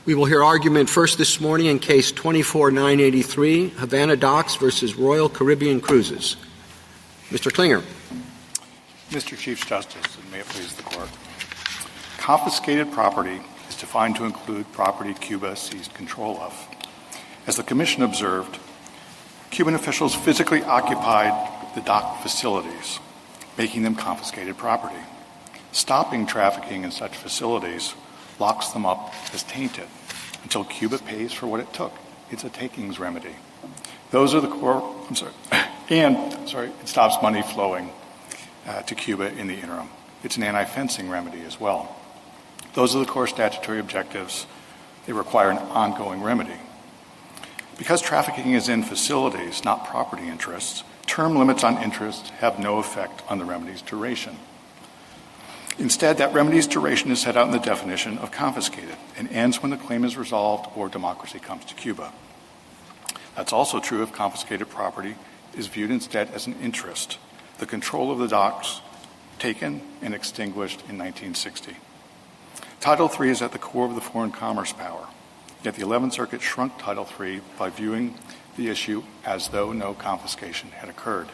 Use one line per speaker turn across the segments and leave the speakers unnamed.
We will hear argument first this morning in Case 24-983, Havana Docks versus Royal Caribbean Cruises. Mr. Klinger.
Mr. Chief Justice, and may it please the Court. Confiscated property is defined to include property Cuba seized control of. As the Commission observed, Cuban officials physically occupied the dock facilities, making them confiscated property. Stopping trafficking in such facilities locks them up as tainted until Cuba pays for what it took. It's a takings remedy. Those are the core, it stops money flowing to Cuba in the interim. It's an anti-fencing remedy as well. Those are the core statutory objectives. They require an ongoing remedy. Because trafficking is in facilities, not property interests, term limits on interest have no effect on the remedy's duration. Instead, that remedy's duration is set out in the definition of confiscated and ends when the claim is resolved or democracy comes to Cuba. That's also true if confiscated property is viewed instead as an interest, the control of the docks taken and extinguished in 1960. Title III is at the core of the foreign commerce power, yet the 11th Circuit shrunk Title III by viewing the issue as though no confiscation had occurred.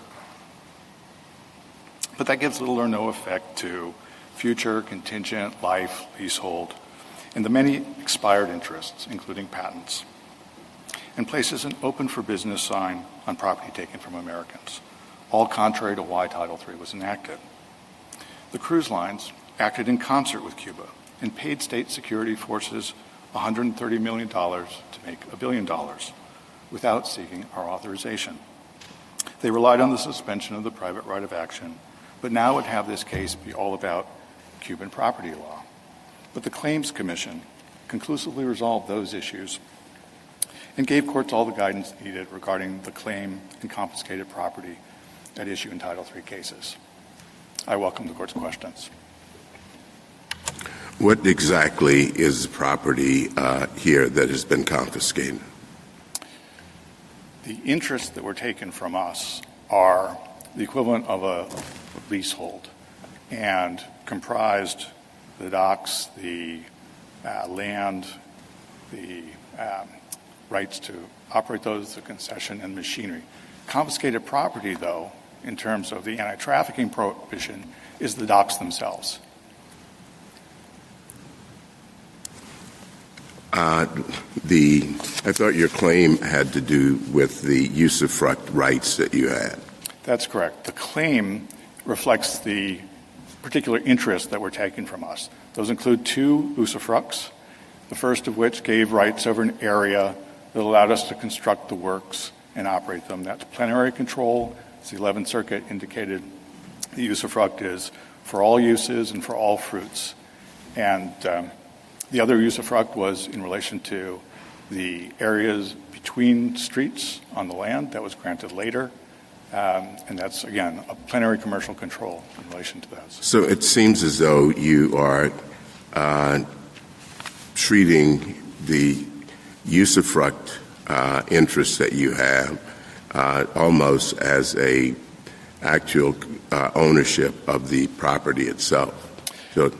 But that gives little or no effect to future, contingent, life, leasehold, and the many expired interests, including patents, and places an open for business sign on property taken from Americans, all contrary to why Title III was enacted. The cruise lines acted in concert with Cuba and paid state security forces $130 million to make $1 billion without seeking our authorization. They relied on the suspension of the private right of action, but now would have this case be all about Cuban property law. But the Claims Commission conclusively resolved those issues and gave courts all the guidance needed regarding the claim and confiscated property at issue in Title III cases. I welcome the Court's questions.
What exactly is the property here that has been confiscated?
The interests that were taken from us are the equivalent of a leasehold and comprised the docks, the land, the rights to operate those, the concession, and machinery. Confiscated property, though, in terms of the anti-trafficking prohibition, is the docks themselves.
I thought your claim had to do with the usufruct rights that you had.
That's correct. The claim reflects the particular interests that were taken from us. Those include two usufructs, the first of which gave rights over an area that allowed us to construct the works and operate them. That's plenary control. As the 11th Circuit indicated, the usufruct is for all uses and for all fruits. And the other usufruct was in relation to the areas between streets on the land that was granted later. And that's, again, a plenary commercial control in relation to those.
So it seems as though you are treating the usufruct interest that you have almost as a actual ownership of the property itself. So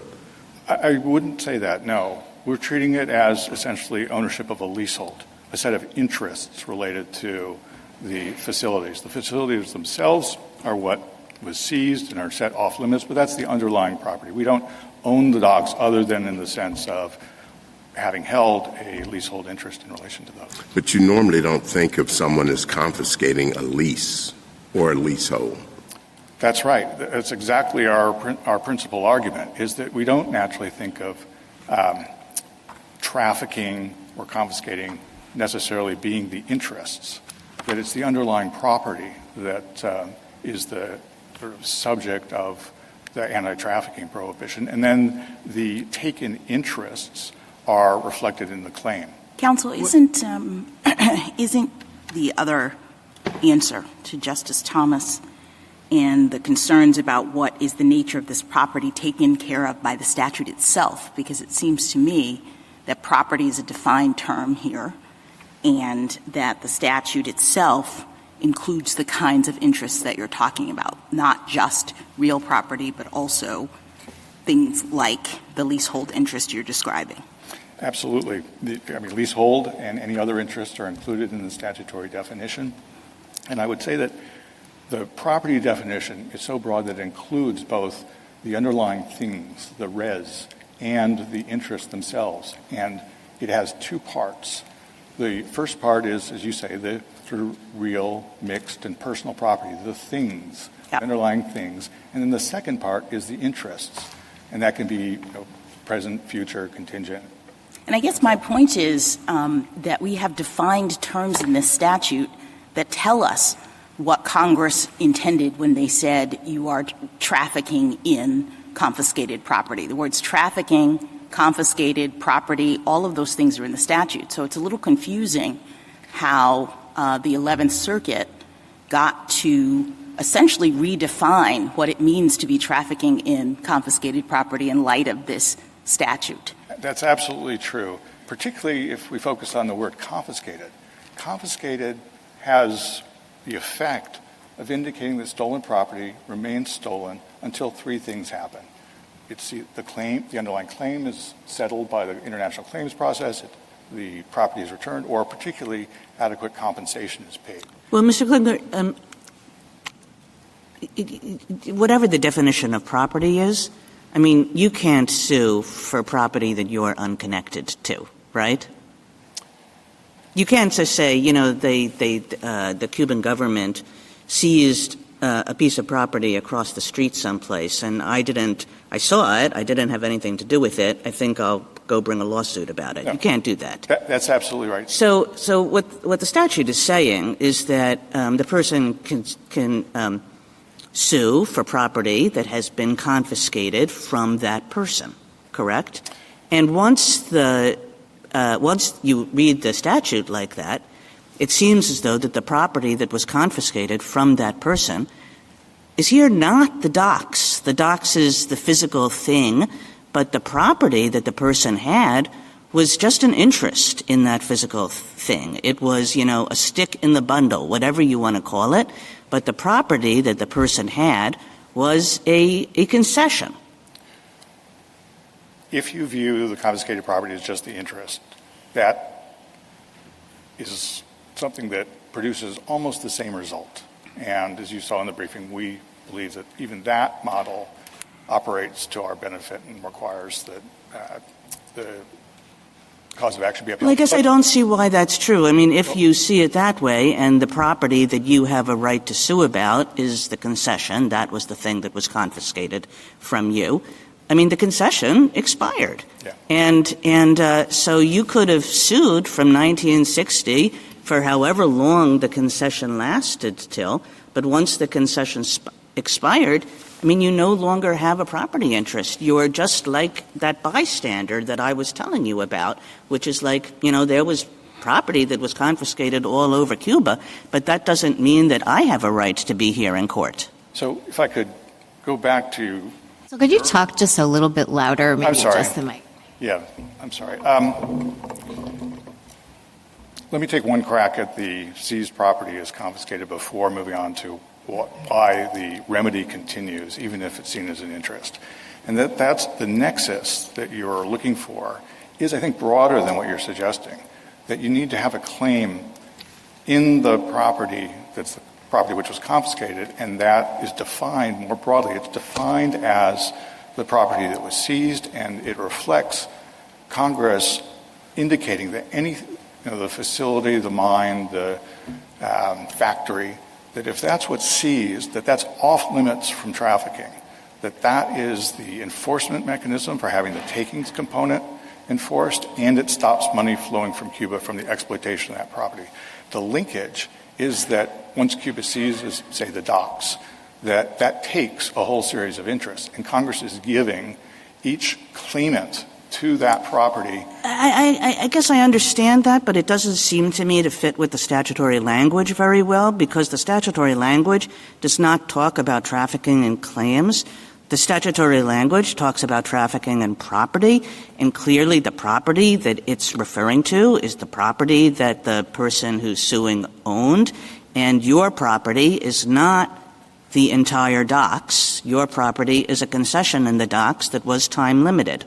I wouldn't say that, no. We're treating it as essentially ownership of a leasehold, a set of interests related to the facilities. The facilities themselves are what was seized and are set off limits, but that's the underlying property. We don't own the docks other than in the sense of having held a leasehold interest in relation to those.
But you normally don't think of someone as confiscating a lease or a leasehold.
That's right. That's exactly our principal argument, is that we don't naturally think of trafficking or confiscating necessarily being the interests, that it's the underlying property that is the sort of subject of the anti-trafficking prohibition, and then the taken interests are reflected in the claim.
Counsel, isn't the other answer to Justice Thomas and the concerns about what is the nature of this property taken care of by the statute itself? Because it seems to me that property is a defined term here, and that the statute itself includes the kinds of interests that you're talking about, not just real property, but also things like the leasehold interest you're describing.
Absolutely. Leasehold and any other interests are included in the statutory definition. And I would say that the property definition is so broad that it includes both the underlying things, the res, and the interests themselves. And it has two parts. The first part is, as you say, the sort of real, mixed, and personal property, the things,
Yep.
the underlying things. And then the second part is the interests. And that can be present, future, contingent.
And I guess my point is that we have defined terms in this statute that tell us what Congress intended when they said you are trafficking in confiscated property. The words trafficking, confiscated property, all of those things are in the statute. So it's a little confusing how the 11th Circuit got to essentially redefine what it means to be trafficking in confiscated property in light of this statute.
That's absolutely true, particularly if we focus on the word confiscated. Confiscated has the effect of indicating that stolen property remains stolen until three things happen. It's the claim, the underlying claim is settled by the international claims process, the property is returned, or particularly adequate compensation is paid.
Well, Mr. Klingler, whatever the definition of property is, I mean, you can't sue for property that you're unconnected to, right? You can't just say, the Cuban government seized a piece of property across the street someplace, and I saw it, I didn't have anything to do with it, I think I'll go bring a lawsuit about it.
No.
You can't do that.
That's absolutely right.
So what the statute is saying is that the person can sue for property that has been confiscated from that person, correct? And once you read the statute like that, it seems as though that the property that was confiscated from that person is here not the docks. The docks is the physical thing, but the property that the person had was just an interest in that physical thing. It was, a stick in the bundle, whatever you want to call it, but the property that the person had was a concession.
If you view the confiscated property as just the interest, that is something that produces almost the same result. And as you saw in the briefing, we believe that even that model operates to our benefit and requires that the cause of action be upheld.
Well, I guess I don't see why that's true. I mean, if you see it that way and the property that you have a right to sue about is the concession, that was the thing that was confiscated from you, I mean, the concession expired.
Yeah.
And so you could have sued from 1960 for however long the concession lasted till, but once the concession expired, I mean, you no longer have a property interest. You are just like that bystander that I was telling you about, which is like, there was property that was confiscated all over Cuba, but that doesn't mean that I have a right to be here in court.
So if I could go back to...
So could you talk just a little bit louder? Maybe
I'm sorry.
Adjust the mic.
Yeah, I'm sorry. Let me take one crack at the seized property as confiscated before moving on to why the remedy continues, even if it's seen as an interest. And that's the nexus that you're looking for is, I think, broader than what you're suggesting, that you need to have a claim in the property that's the property which was confiscated, and that is defined more broadly. It's defined as the property that was seized, and it reflects Congress indicating that any, the facility, the mine, the factory, that if that's what's seized, that's off limits from trafficking, that is the enforcement mechanism for having the takings component enforced, and it stops money flowing from Cuba from the exploitation of that property. The linkage is that once Cuba seizes, say, the docks, that takes a whole series of interests, and Congress is giving each claimant to that property.
I guess I understand that, but it doesn't seem to me to fit with the statutory language very well, because the statutory language does not talk about trafficking in claims. The statutory language talks about trafficking in property, and clearly the property that it's referring to is the property that the person who's suing owned, and your property is not the entire docks. Your property is a concession in the docks that was time limited.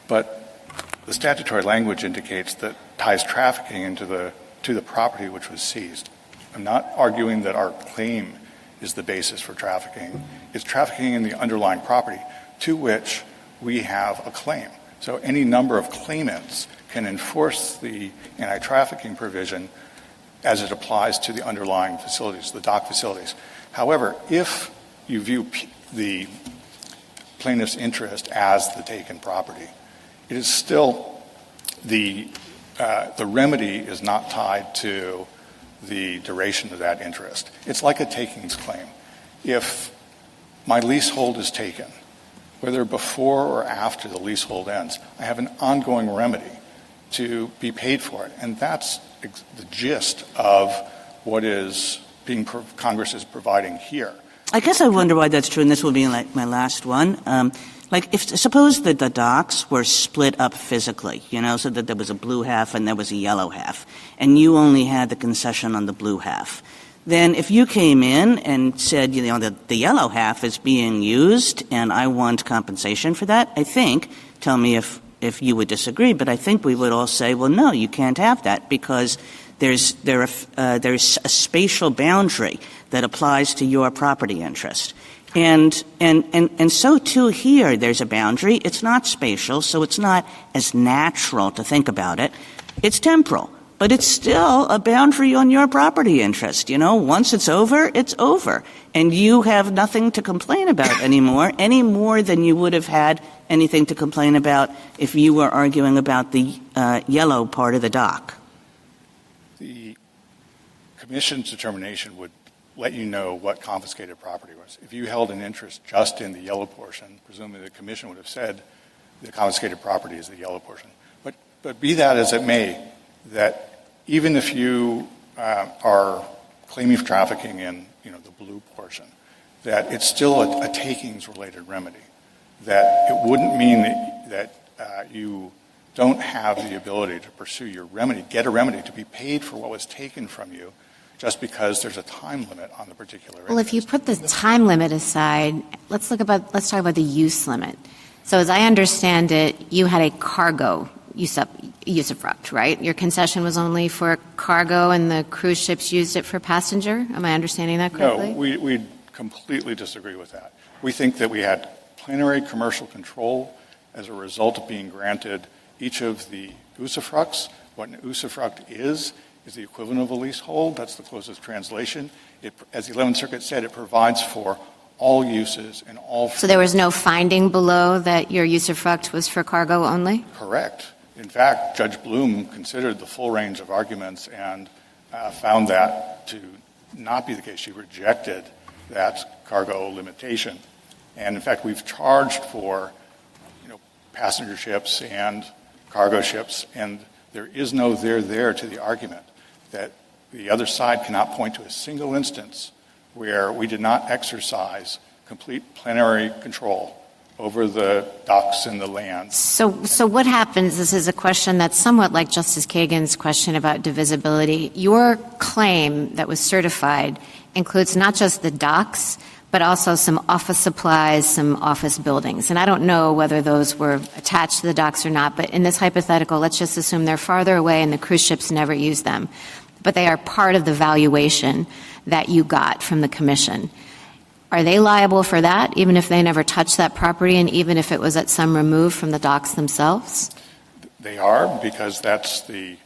But the statutory language indicates that ties trafficking into to the property which was seized. I'm not arguing that our claim is the basis for trafficking. It's trafficking in the underlying property to which we have a claim. So any number of claimants can enforce the anti-trafficking provision as it applies to the underlying facilities, the dock facilities. However, if you view the plaintiff's interest as the taken property, it is still the remedy is not tied to the duration of that interest. It's like a takings claim. If my leasehold is taken, whether before or after the leasehold ends, I have an ongoing remedy to be paid for it. And that's the gist of what is being Congress is providing here.
I guess I wonder why that's true, and this will be like my last one. Suppose that the docks were split up physically, so that there was a blue half and there was a yellow half, and you only had the concession on the blue half. Then if you came in and said, that the yellow half is being used and I want compensation for that, I think, tell me if you would disagree, but I think we would all say, well, no, you can't have that because there's a spatial boundary that applies to your property interest. And so too here there's a boundary. It's not spatial, so it's not as natural to think about it. It's temporal, but it's still a boundary on your property interest. Once it's over, it's over. And you have nothing to complain about any more than you would have had anything to complain about if you were arguing about the yellow part of the dock.
The Commission's determination would let you know what confiscated property was. If you held an interest just in the yellow portion, presumably the Commission would have said the confiscated property is the yellow portion. But be that as it may, that even if you are claiming for trafficking in the blue portion, that it's still a takings-related remedy. That it wouldn't mean that you don't have the ability to pursue your remedy, get a remedy to be paid for what was taken from you, just because there's a time limit on the particular interest.
Well, if you put the time limit aside, let's talk about the use limit. So as I understand it, you had a cargo usufruct, right? Your concession was only for cargo and the cruise ships used it for passenger? Am I understanding that correctly?
No, we completely disagree with that. We think that we had plenary commercial control as a result of being granted each of the usufructs. What an usufruct is the equivalent of a leasehold. That's the closest translation. As the 11th Circuit said, it provides for all uses and all.
So there was no finding below that your usufruct was for cargo only?
Correct. In fact, Judge Bloom considered the full range of arguments and found that to not be the case. She rejected that cargo limitation. And in fact, we've charged for passenger ships and cargo ships, and there is no there to the argument that the other side cannot point to a single instance where we did not exercise complete plenary control over the docks and the land.
So what happens, this is a question that's somewhat like Justice Kagan's question about divisibility. Your claim that was certified includes not just the docks, but also some office supplies, some office buildings. And I don't know whether those were attached to the docks or not, but in this hypothetical, let's just assume they're farther away and the cruise ships never use them. But they are part of the valuation that you got from the Commission. Are they liable for that, even if they never touched that property and even if it was at some remove from the docks themselves?
They are, because that's the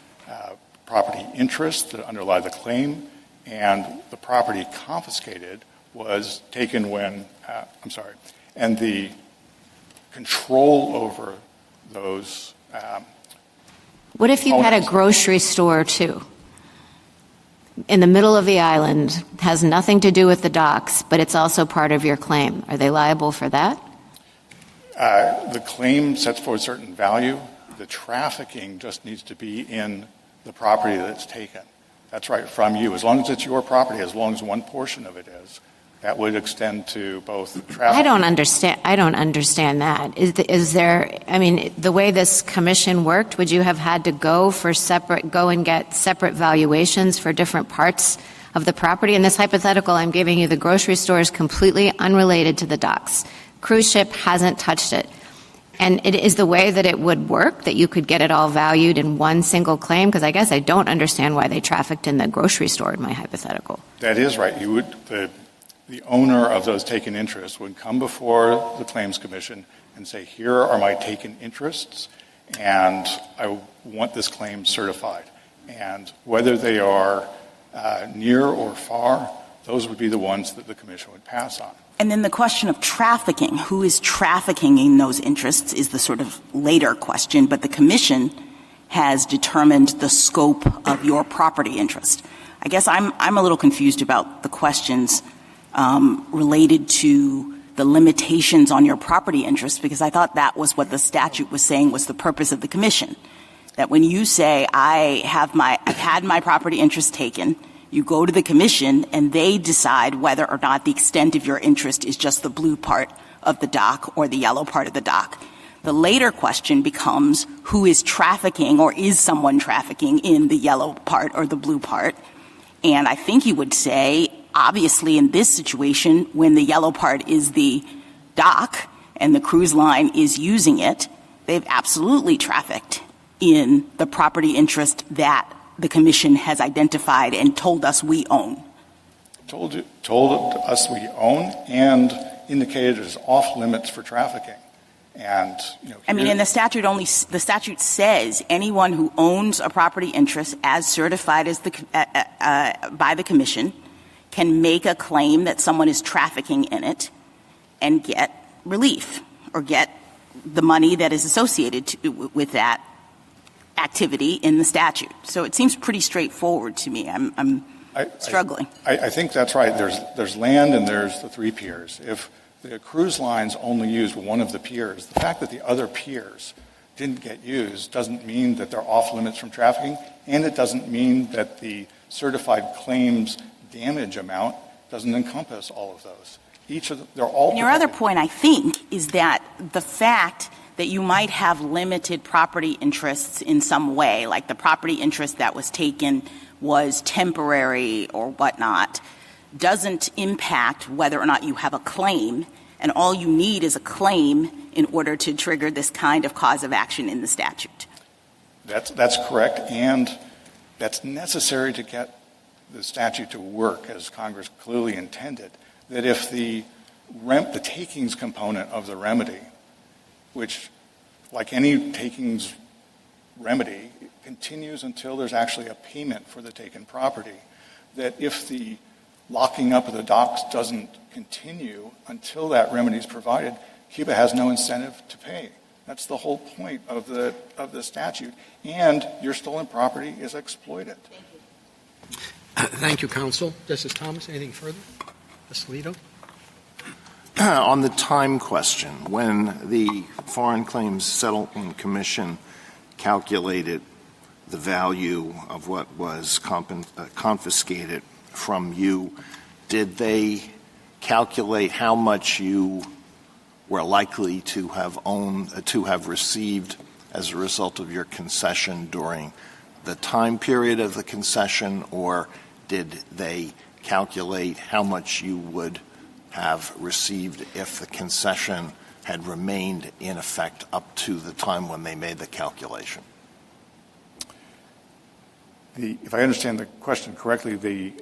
property interest that underlie the claim, and the property confiscated was taken when, and the control over those.
What if you had a grocery store too? In the middle of the island, has nothing to do with the docks, but it's also part of your claim. Are they liable for that?
The claim sets forth a certain value. The trafficking just needs to be in the property that's taken. That's right, from you. As long as it's your property, as long as one portion of it is, that would extend to both trafficking.
I don't understand that. Is there, the way this commission worked, would you have had to go and get separate valuations for different parts of the property? In this hypothetical, I'm giving you the grocery store is completely unrelated to the docks. Cruise ship hasn't touched it. And it is the way that it would work, that you could get it all valued in one single claim? Because I guess I don't understand why they trafficked in the grocery store in my hypothetical.
That is right. You would, the owner of those taken interests would come before the Claims Commission and say, here are my taken interests, and I want this claim certified. And whether they are near or far, those would be the ones that the Commission would pass on.
And then the question of trafficking, who is trafficking in those interests, is the sort of later question, but the Commission has determined the scope of your property interest. I guess I'm a little confused about the questions related to the limitations on your property interest, because I thought that was what the statute was saying was the purpose of the Commission. That when you say, I've had my property interest taken, you go to the Commission and they decide whether or not the extent of your interest is just the blue part of the dock or the yellow part of the dock. The later question becomes who is trafficking, or is someone trafficking in the yellow part or the blue part? And I think you would say, obviously in this situation, when the yellow part is the dock and the cruise line is using it, they've absolutely trafficked in the property interest that the Commission has identified and told us we own.
Told us we own and indicated as off limits for trafficking. And,
and the statute says anyone who owns a property interest as certified as by the Commission can make a claim that someone is trafficking in it and get relief or get the money that is associated with that activity in the statute. So it seems pretty straightforward to me. I'm struggling.
I think that's right. There's land and there's the three piers. If the cruise lines only used one of the piers, the fact that the other piers didn't get used doesn't mean that they're off limits from trafficking, and it doesn't mean that the certified claims damage amount doesn't encompass all of those. They're all.
And your other point, I think, is that the fact that you might have limited property interests in some way, like the property interest that was taken was temporary or whatnot, doesn't impact whether or not you have a claim, and all you need is a claim in order to trigger this kind of cause of action in the statute.
That's correct, and that's necessary to get the statute to work as Congress clearly intended, that if the takings component of the remedy, which, like any takings remedy, continues until there's actually a payment for the taken property, that if the locking up of the docks doesn't continue until that remedy is provided, Cuba has no incentive to pay. That's the whole point of the statute. And your stolen property is exploited.
Thank you, counsel. Justice Thomas, anything further? Justice Alito?
On the time question, when the Foreign Claims Settlement Commission calculated the value of what was confiscated from you, did they calculate how much you were likely to have received as a result of your concession during the time period of the concession, or did they calculate how much you would have received if the concession had remained in effect up to the time when they made the calculation?
If I understand the question correctly, the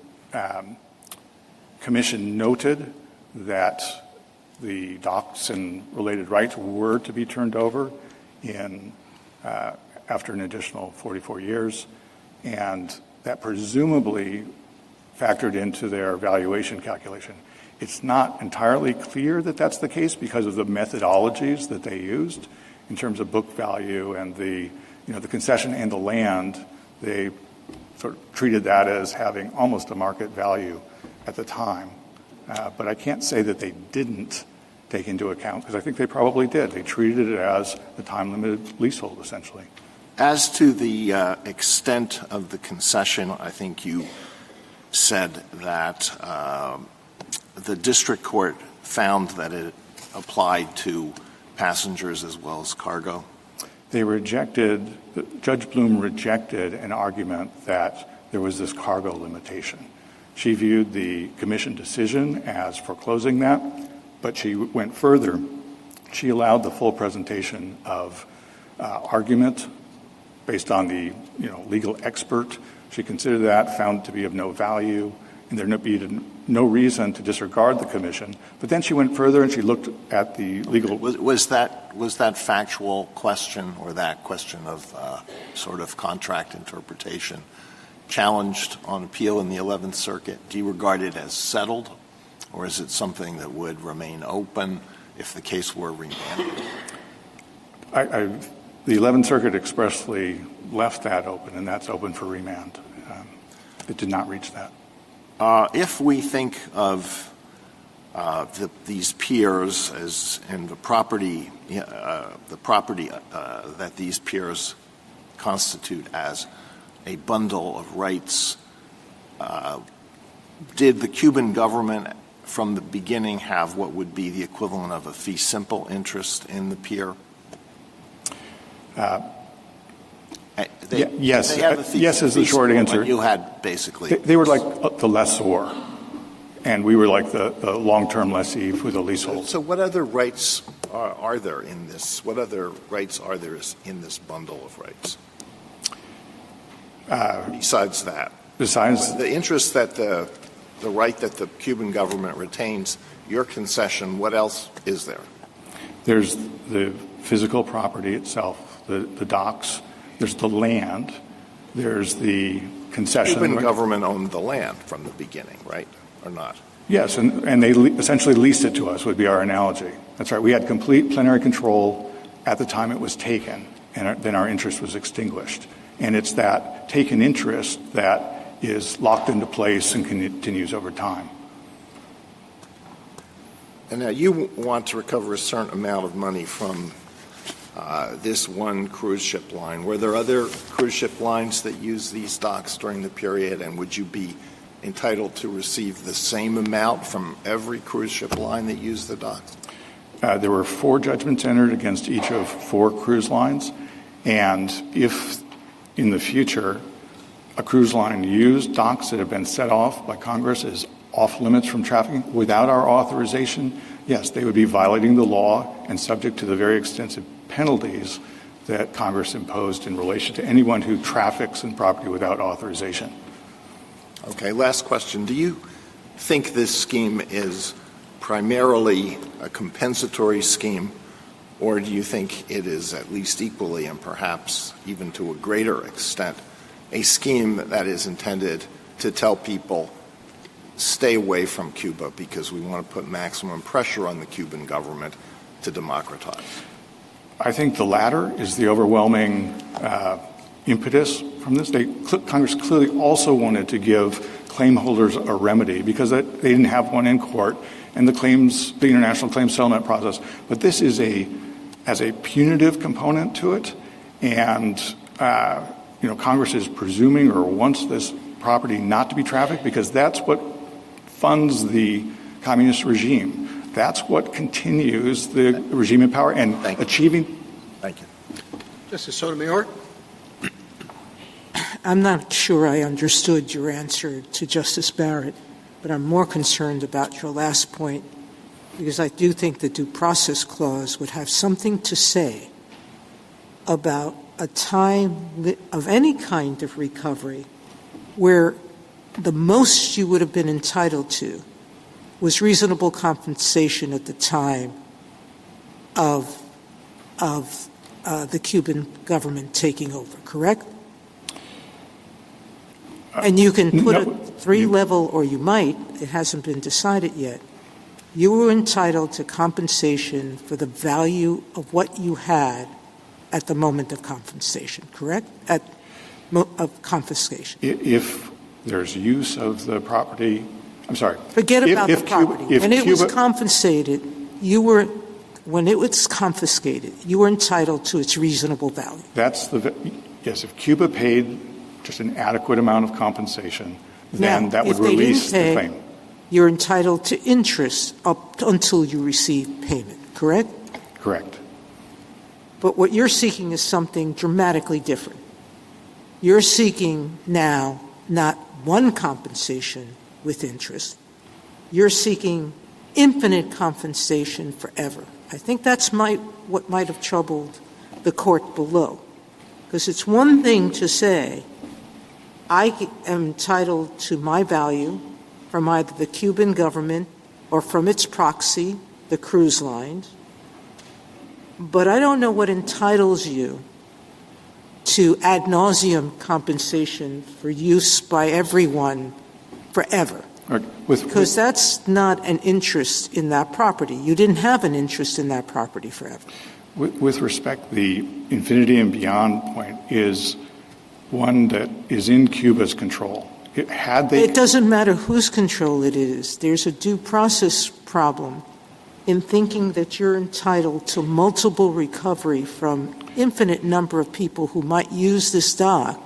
Commission noted that the docks and related rights were to be turned over after an additional 44 years, and that presumably factored into their valuation calculation. It's not entirely clear that that's the case because of the methodologies that they used in terms of book value and the concession and the land. They sort of treated that as having almost a market value at the time. But I can't say that they didn't take into account, because I think they probably did. They treated it as a time-limited leasehold, essentially.
As to the extent of the concession, I think you said that the district court found that it applied to passengers as well as cargo. Judge Bloom rejected an argument that there was this cargo limitation. She viewed the Commission decision as foreclosing that, but she went further.
She allowed the full presentation of argument based on the legal expert. She considered that, found it to be of no value, and there be no reason to disregard the commission. But then she went further and she looked at the legal.
Was that factual question, or that question of sort of contract interpretation, challenged on appeal in the 11th Circuit? Do you regard it as settled, or is it something that would remain open if the case were remanded?
The 11th Circuit expressly left that open, and that's open for remand. It did not reach that.
If we think of these piers and the property that these piers constitute as a bundle of rights, did the Cuban government from the beginning have what would be the equivalent of a fee simple interest in the pier?
Yes.
They have a fee,
yes is the short answer.
You had basically.
They were like the lessor, and we were like the long-term lessee for the leasehold.
So what other rights are there in this? What other rights are there in this bundle of rights? Besides that?
Besides
the interest that the right that the Cuban government retains, your concession, what else is there?
There's the physical property itself, the docks. There's the land. There's the concession.
The Cuban government owned the land from the beginning, right, or not?
Yes, and they essentially leased it to us would be our analogy. That's right. We had complete plenary control at the time it was taken, and then our interest was extinguished. And it's that taken interest that is locked into place and continues over time.
And now you want to recover a certain amount of money from this one cruise ship line. Were there other cruise ship lines that used these docks during the period, and would you be entitled to receive the same amount from every cruise ship line that used the docks?
There were 4 judgments entered against each of 4 cruise lines, and if in the future a cruise line used docks that have been set off by Congress as off limits from trafficking without our authorization, yes, they would be violating the law and subject to the very extensive penalties that Congress imposed in relation to anyone who traffics in property without authorization.
Okay, last question. Do you think this scheme is primarily a compensatory scheme, or do you think it is at least equally and perhaps even to a greater extent a scheme that is intended to tell people stay away from Cuba because we want to put maximum pressure on the Cuban government to democratize?
I think the latter is the overwhelming impetus from this. Congress clearly also wanted to give claim holders a remedy because they didn't have one in court and the international claims settlement process. But this is as a punitive component to it, and Congress is presuming or wants this property not to be trafficked because that's what funds the communist regime. That's what continues the regime in power and achieving.
Thank you.
Justice Sotomayor?
I'm not sure I understood your answer to Justice Barrett, but I'm more concerned about your last point because I do think the Due Process Clause would have something to say about a time of any kind of recovery where the most you would have been entitled to was reasonable compensation at the time of the Cuban government taking over, correct? And you can put a 3-level, or you might, it hasn't been decided yet. You were entitled to compensation for the value of what you had at the moment of compensation, correct? Of confiscation.
If there's use of the property, I'm sorry.
Forget about the property. When it was confiscated, you were entitled to its reasonable value.
Yes, if Cuba paid just an adequate amount of compensation, then that would release the claim.
You're entitled to interest up until you receive payment, correct?
Correct.
But what you're seeking is something dramatically different. You're seeking now not one compensation with interest. You're seeking infinite compensation forever. I think that's what might have troubled the court below. Because it's one thing to say, I am entitled to my value from either the Cuban government or from its proxy, the cruise lines, but I don't know what entitles you to ad nauseum compensation for use by everyone forever. Because that's not an interest in that property. You didn't have an interest in that property forever.
With respect, the infinity and beyond point is one that is in Cuba's control. It
doesn't matter whose control it is. There's a due process problem in thinking that you're entitled to multiple recovery from infinite number of people who might use this dock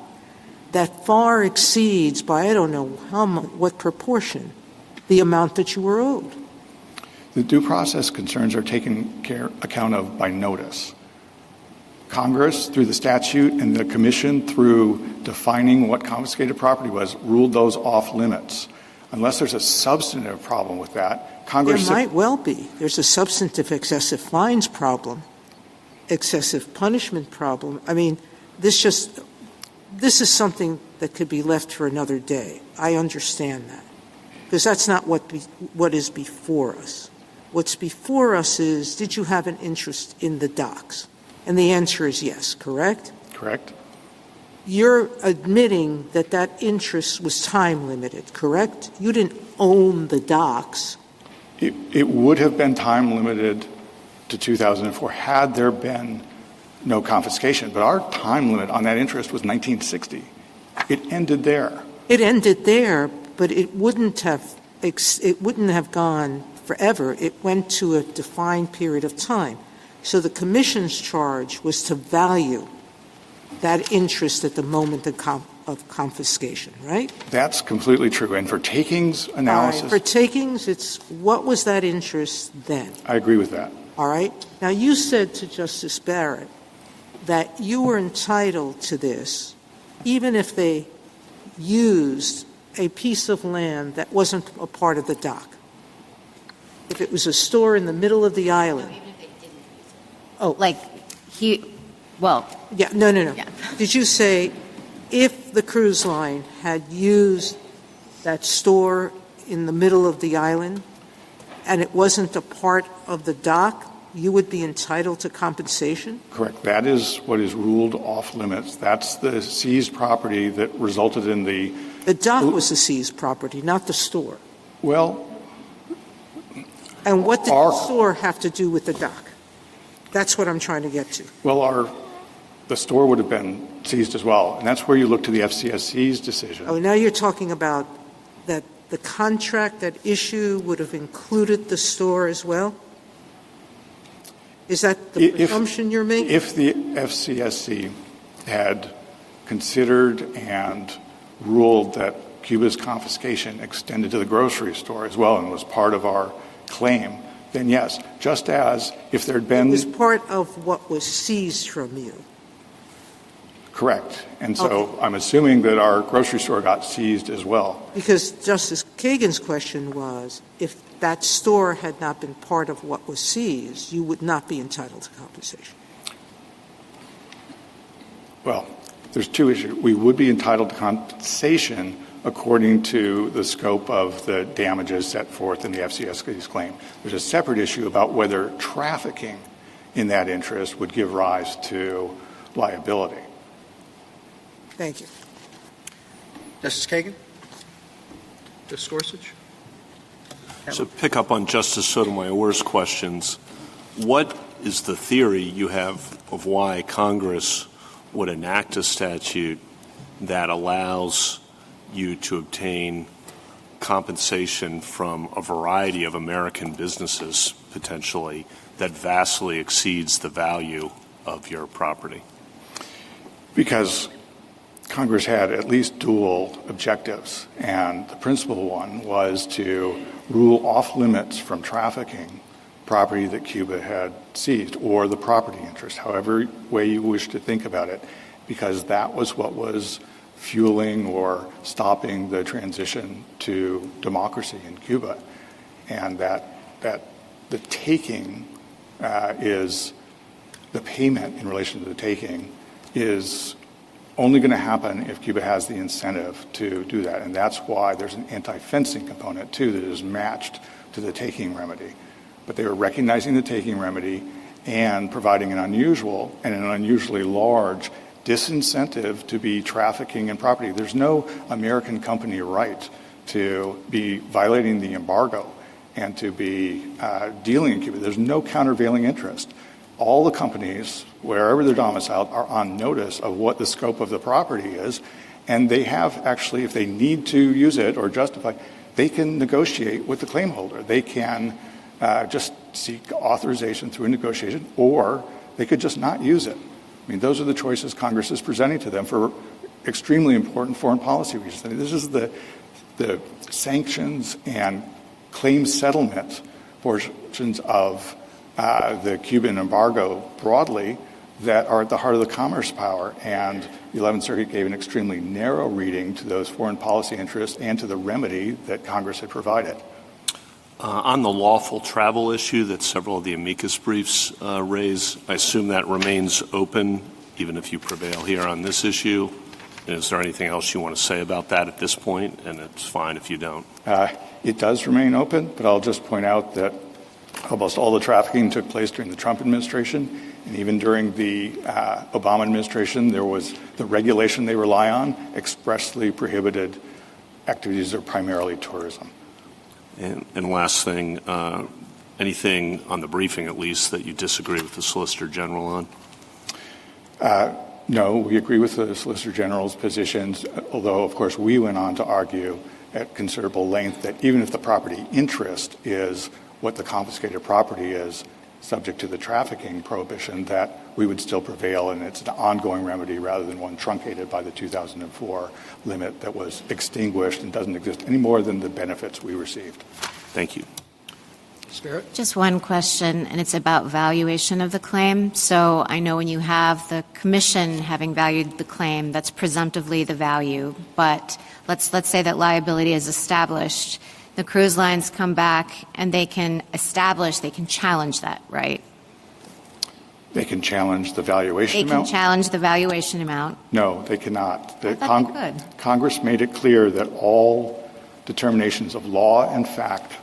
that far exceeds by I don't know what proportion the amount that you were owed.
The due process concerns are taken account of by notice. Congress, through the statute, and the Commission, through defining what confiscated property was, ruled those off limits. Unless there's a substantive problem with that, Congress...
There might well be. There's a substantive excessive fines problem, excessive punishment problem. I mean, this is something that could be left for another day. I understand that. Because that's not what is before us. What's before us is, did you have an interest in the docks? And the answer is yes, correct?
Correct.
You're admitting that that interest was time limited, correct? You didn't own the docks.
It would have been time limited to 2004 had there been no confiscation. But our time limit on that interest was 1960. It ended there.
It ended there, but it wouldn't have gone forever. It went to a defined period of time. So the Commission's charge was to value that interest at the moment of confiscation, right?
That's completely true. And for takings analysis...
All right. For takings, it's what was that interest then?
I agree with that.
All right. Now, you said to Justice Barrett that you were entitled to this even if they used a piece of land that wasn't a part of the dock. If it was a store in the middle of the island.
Even if they didn't use it.
Oh.
Like,
Yeah, no.
Yeah.
Did you say if the cruise line had used that store in the middle of the island and it wasn't a part of the dock, you would be entitled to compensation?
Correct. That is what is ruled off limits. That's the seized property that resulted in the...
The dock was the seized property, not the store.
Well...
And what did the store have to do with the dock? That's what I'm trying to get to.
Well, the store would have been seized as well, and that's where you look to the FCSC's decision.
Oh, now you're talking about that the contract, that issue would have included the store as well? Is that the presumption you're making?
If the FCSC had considered and ruled that Cuba's confiscation extended to the grocery store as well and was part of our claim, then yes, just as if there had been...
It was part of what was seized from you.
Correct. And so I'm assuming that our grocery store got seized as well.
Because Justice Kagan's question was, if that store had not been part of what was seized, you would not be entitled to compensation. Well,
there's two issues. We would be entitled to compensation according to the scope of the damages set forth in the FCSC's claim. There's a separate issue about whether trafficking in that interest would give rise to liability.
Thank you.
Justice Kagan? Justice Gorsuch?
So pick up on Justice Sotomayor's questions. What is the theory you have of why Congress would enact a statute that allows you to obtain compensation from a variety of American businesses, potentially, that vastly exceeds the value of your property?
Because Congress had at least dual objectives, and the principal one was to rule off limits from trafficking property that Cuba had seized, or the property interest, however way you wish to think about it, because that was what was fueling or stopping the transition to democracy in Cuba. And that that the taking is the payment in relation to the taking is only going to happen if Cuba has the incentive to do that. And that's why there's an anti-fencing component, too, that is matched to the taking remedy. But they were recognizing the taking remedy and providing an unusual and an unusually large disincentive to be trafficking in property. There's no American company right to be violating the embargo and to be dealing in Cuba. There's no countervailing interest. All the companies, wherever they're domiciled, are on notice of what the scope of the property is, and they have actually, if they need to use it or justify, they can negotiate with the claim holder. They can just seek authorization through a negotiation, or they could just not use it. I mean, those are the choices Congress is presenting to them for extremely important foreign policy reasons. I mean, this is the sanctions and claim settlement portions of the Cuban embargo broadly that are at the heart of the commerce power. And the 11th Circuit gave an extremely narrow reading to those foreign policy interests and to the remedy that Congress had provided.
On the lawful travel issue that several of the amicus briefs raise, I assume that remains open even if you prevail here on this issue. Is there anything else you want to say about that at this point? And it's fine if you don't.
It does remain open, but I'll just point out that almost all the trafficking took place during the Trump administration, and even during the Obama administration, there was the regulation they rely on expressly prohibited activities that are primarily tourism.
And last thing, anything on the briefing at least that you disagree with the Solicitor General on?
No, we agree with the Solicitor General's positions, although, of course, we went on to argue at considerable length that even if the property interest is what the confiscated property is, subject to the trafficking prohibition, that we would still prevail, and it's an ongoing remedy rather than one truncated by the 2004 limit that was extinguished and doesn't exist any more than the benefits we received.
Thank you.
Spirit?
Just one question, and it's about valuation of the claim. So I know when you have the commission having valued the claim, that's presumptively the value. But let's say that liability is established. The cruise lines come back and they can challenge that, right?
They can challenge the valuation amount?
They can challenge the valuation amount.
No, they cannot.
I thought they could.
Congress made it clear that all determinations of law and fact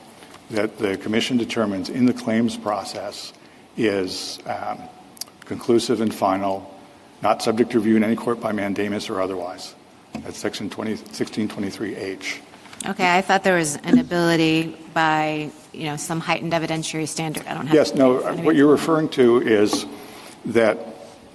that the commission determines in the claims process is conclusive and final, not subject to review in any court by mandamus or otherwise. That's Section 1623H.
Okay, I thought there was an ability by, some heightened evidentiary standard. I don't have.
Yes, no, what you're referring to is that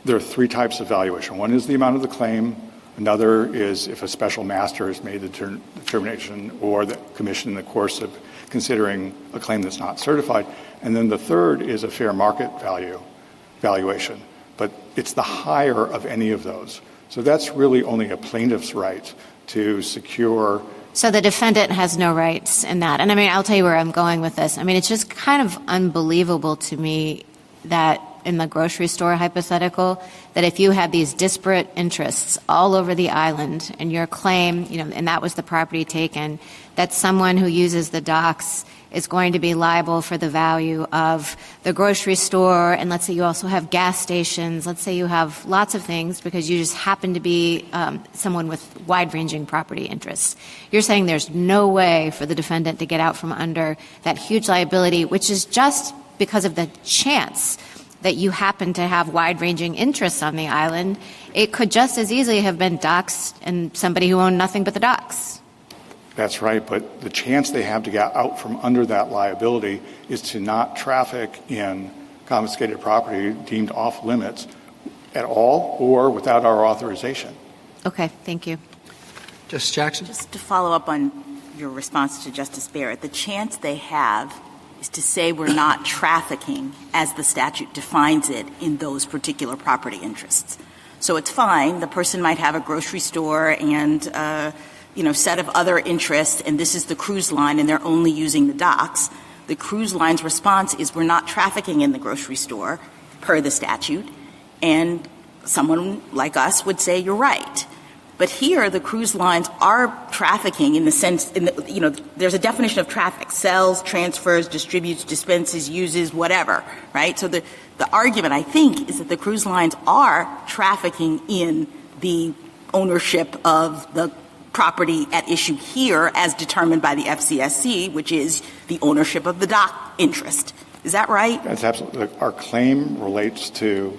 there are three types of valuation. One is the amount of the claim. Another is if a special master has made the determination or the commission in the course of considering a claim that's not certified. And then the third is a fair market valuation. But it's the higher of any of those. So that's really only a plaintiff's right to secure.
So the defendant has no rights in that. And I'll tell you where I'm going with this. It's just kind of unbelievable to me that in the grocery store hypothetical, that if you had these disparate interests all over the island and your claim, and that was the property taken, that someone who uses the docks is going to be liable for the value of the grocery store, and let's say you also have gas stations, let's say you have lots of things because you just happen to be someone with wide-ranging property interests. You're saying there's no way for the defendant to get out from under that huge liability, which is just because of the chance that you happen to have wide-ranging interests on the island. It could just as easily have been docks and somebody who owned nothing but the docks.
That's right, but the chance they have to get out from under that liability is to not traffic in confiscated property deemed off limits at all or without our authorization.
Okay, thank you.
Justice Jackson?
Just to follow up on your response to Justice Barrett, the chance they have is to say we're not trafficking as the statute defines it in those particular property interests. So it's fine. The person might have a grocery store and set of other interests, and this is the cruise line, and they're only using the docks. The cruise line's response is we're not trafficking in the grocery store per the statute, and someone like us would say you're right. But here, the cruise lines are trafficking in the sense, there's a definition of traffic: sells, transfers, distributes, dispenses, uses, whatever, right? So the argument, I think, is that the cruise lines are trafficking in the ownership of the property at issue here as determined by the FCSC, which is the ownership of the dock interest. Is that right?
That's absolutely. Our claim relates to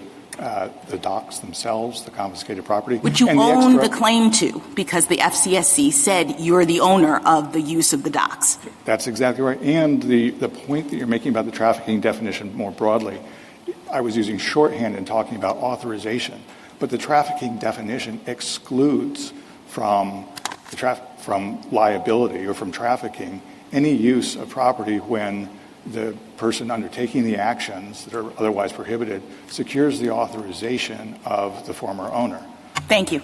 the docks themselves, the confiscated property.
Which you own the claim to, because the FCSC said you're the owner of the use of the docks.
That's exactly right. And the point that you're making about the trafficking definition more broadly, I was using shorthand in talking about authorization, but the trafficking definition excludes from liability or from trafficking any use of property when the person undertaking the actions that are otherwise prohibited secures the authorization of the former owner.
Thank you.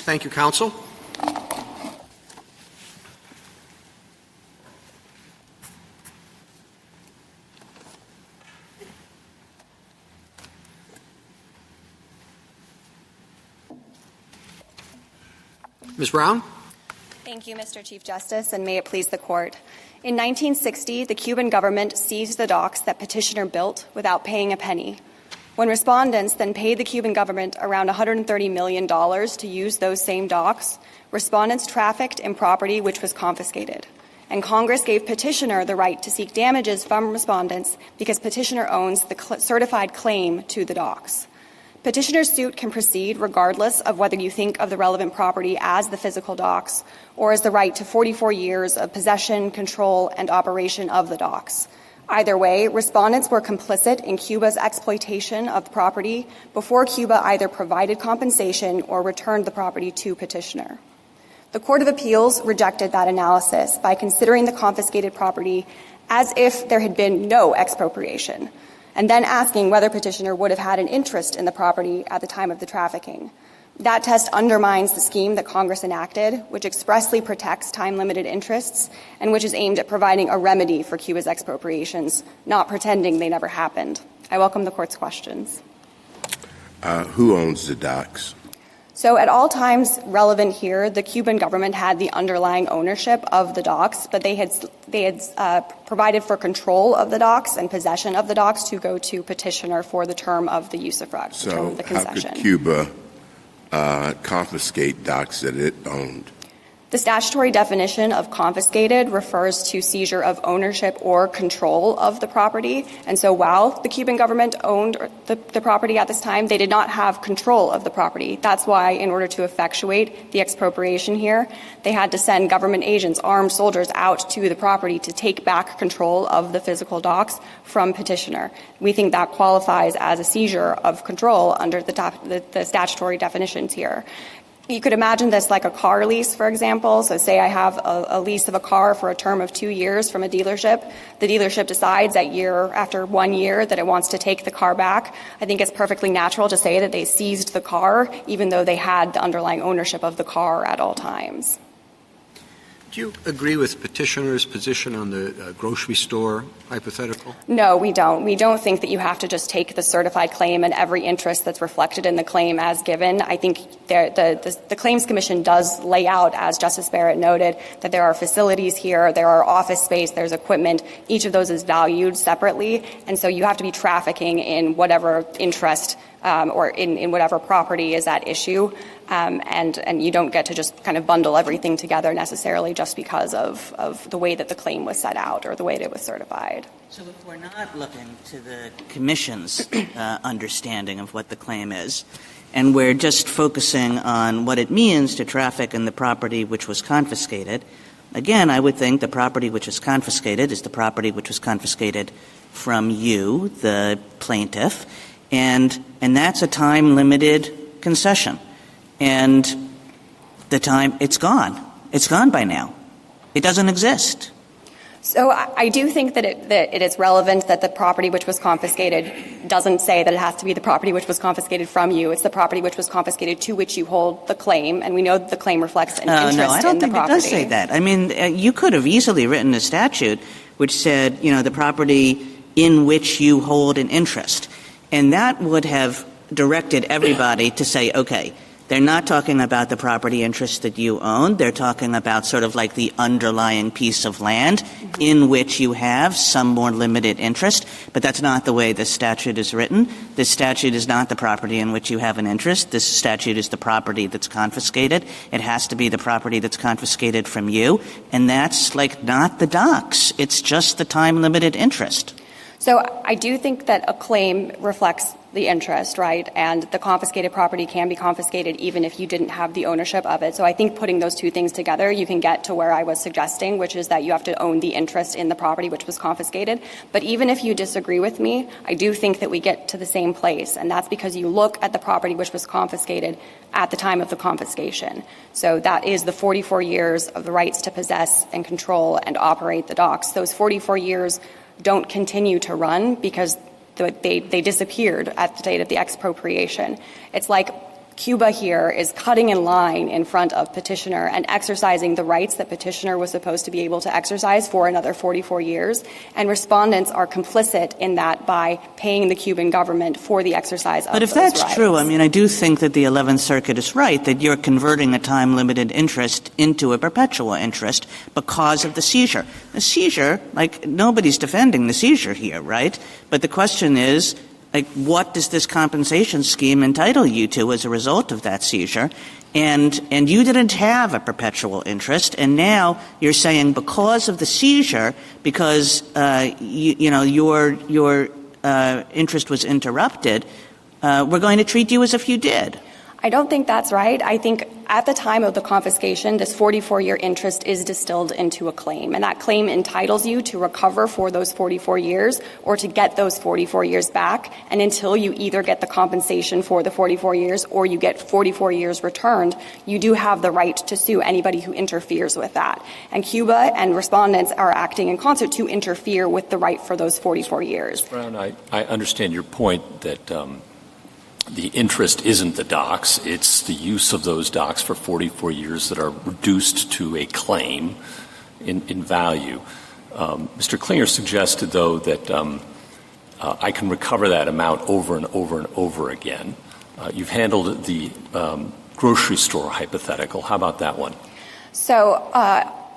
Thank you, counsel. Ms. Brown?
Thank you, Mr. Chief Justice, and may it please the Court. In 1960, the Cuban government seized the docks that petitioner built without paying a penny. When respondents then paid the Cuban government around $130 million to use those same docks, respondents trafficked in property which was confiscated. And Congress gave petitioner the right to seek damages from respondents because petitioner owns the certified claim to the docks. Petitioner's suit can proceed regardless of whether you think of the relevant property as the physical docks or as the right to 44 years of possession, control, and operation of the docks. Either way, respondents were complicit in Cuba's exploitation of the property before Cuba either provided compensation or returned the property to petitioner. The Court of Appeals rejected that analysis by considering the confiscated property as if there had been no expropriation, and then asking whether petitioner would have had an interest in the property at the time of the trafficking. That test undermines the scheme that Congress enacted, which expressly protects time-limited interests and which is aimed at providing a remedy for Cuba's expropriations, not pretending they never happened. I welcome the Court's questions.
Who owns the docks?
So at all times relevant here, the Cuban government had the underlying ownership of the docks, but they had provided for control of the docks and possession of the docks to go to petitioner for the term of the usufruct, the term of the concession.
How could Cuba confiscate docks that it owned?
The statutory definition of confiscated refers to seizure of ownership or control of the property. And so while the Cuban government owned the property at this time, they did not have control of the property. That's why, in order to effectuate the expropriation here, they had to send government agents, armed soldiers, out to the property to take back control of the physical docks from petitioner. We think that qualifies as a seizure of control under the statutory definitions here. You could imagine this like a car lease, for example. So say I have a lease of a car for a term of 2 years from a dealership. The dealership decides after 1 year that it wants to take the car back. I think it's perfectly natural to say that they seized the car, even though they had the underlying ownership of the car at all times.
Do you agree with petitioner's position on the grocery store hypothetical?
No, we don't. We don't think that you have to just take the certified claim and every interest that's reflected in the claim as given. I think the Claims Commission does lay out, as Justice Barrett noted, that there are facilities here, there are office space, there's equipment. Each of those is valued separately, and so you have to be trafficking in whatever interest or in whatever property is at issue. And you don't get to just kind of bundle everything together necessarily just because of the way that the claim was set out or the way that it was certified.
So if we're not looking to the Commission's understanding of what the claim is, and we're just focusing on what it means to traffic in the property which was confiscated, again, I would think the property which was confiscated is the property which was confiscated from you, the plaintiff, and that's a time-limited concession. And the time, it's gone. It's gone by now. It doesn't exist.
So I do think that it is relevant that the property which was confiscated doesn't say that it has to be the property which was confiscated from you. It's the property which was confiscated to which you hold the claim, and we know that the claim reflects an interest in the property.
No, I don't think it does say that. I mean, you could have easily written a statute which said, the property in which you hold an interest. And that would have directed everybody to say, okay, They're not talking about the property interest that you own. They're talking about sort of like the underlying piece of land in which you have some more limited interest, but that's not the way this statute is written. This statute is not the property in which you have an interest. This statute is the property that's confiscated. It has to be the property that's confiscated from you, and that's like not the docks. It's just the time-limited interest.
So I do think that a claim reflects the interest, right? And the confiscated property can be confiscated even if you didn't have the ownership of it. So I think putting those two things together, you can get to where I was suggesting, which is that you have to own the interest in the property which was confiscated. But even if you disagree with me, I do think that we get to the same place. And that's because you look at the property which was confiscated at the time of the confiscation. So that is the 44 years of the rights to possess and control and operate the docks. Those 44 years don't continue to run because they disappeared at the date of the expropriation. It's like Cuba here is cutting in line in front of petitioner and exercising the rights that petitioner was supposed to be able to exercise for another 44 years. And respondents are complicit in that by paying the Cuban government for the exercise of those rights.
But if that's true, I mean, I do think that the 11th Circuit is right, that you're converting a time-limited interest into a perpetual interest because of the seizure. The seizure, like, nobody's defending the seizure here, right? But the question is, like, what does this compensation scheme entitle you to as a result of that seizure? And you didn't have a perpetual interest, and now you're saying because of the seizure, because your interest was interrupted, we're going to treat you as if you did.
I don't think that's right. I think at the time of the confiscation, this 44-year interest is distilled into a claim, and that claim entitles you to recover for those 44 years or to get those 44 years back. And until you either get the compensation for the 44 years or you get 44 years returned, you do have the right to sue anybody who interferes with that. And Cuba and respondents are acting in concert to interfere with the right for those 44 years.
Ms. Brown, I understand your point that the interest isn't the docks, it's the use of those docks for 44 years that are reduced to a claim in value. Mr. Klinger suggested, though, that I can recover that amount over and over and over again. You've handled the grocery store hypothetical. How about that one?
So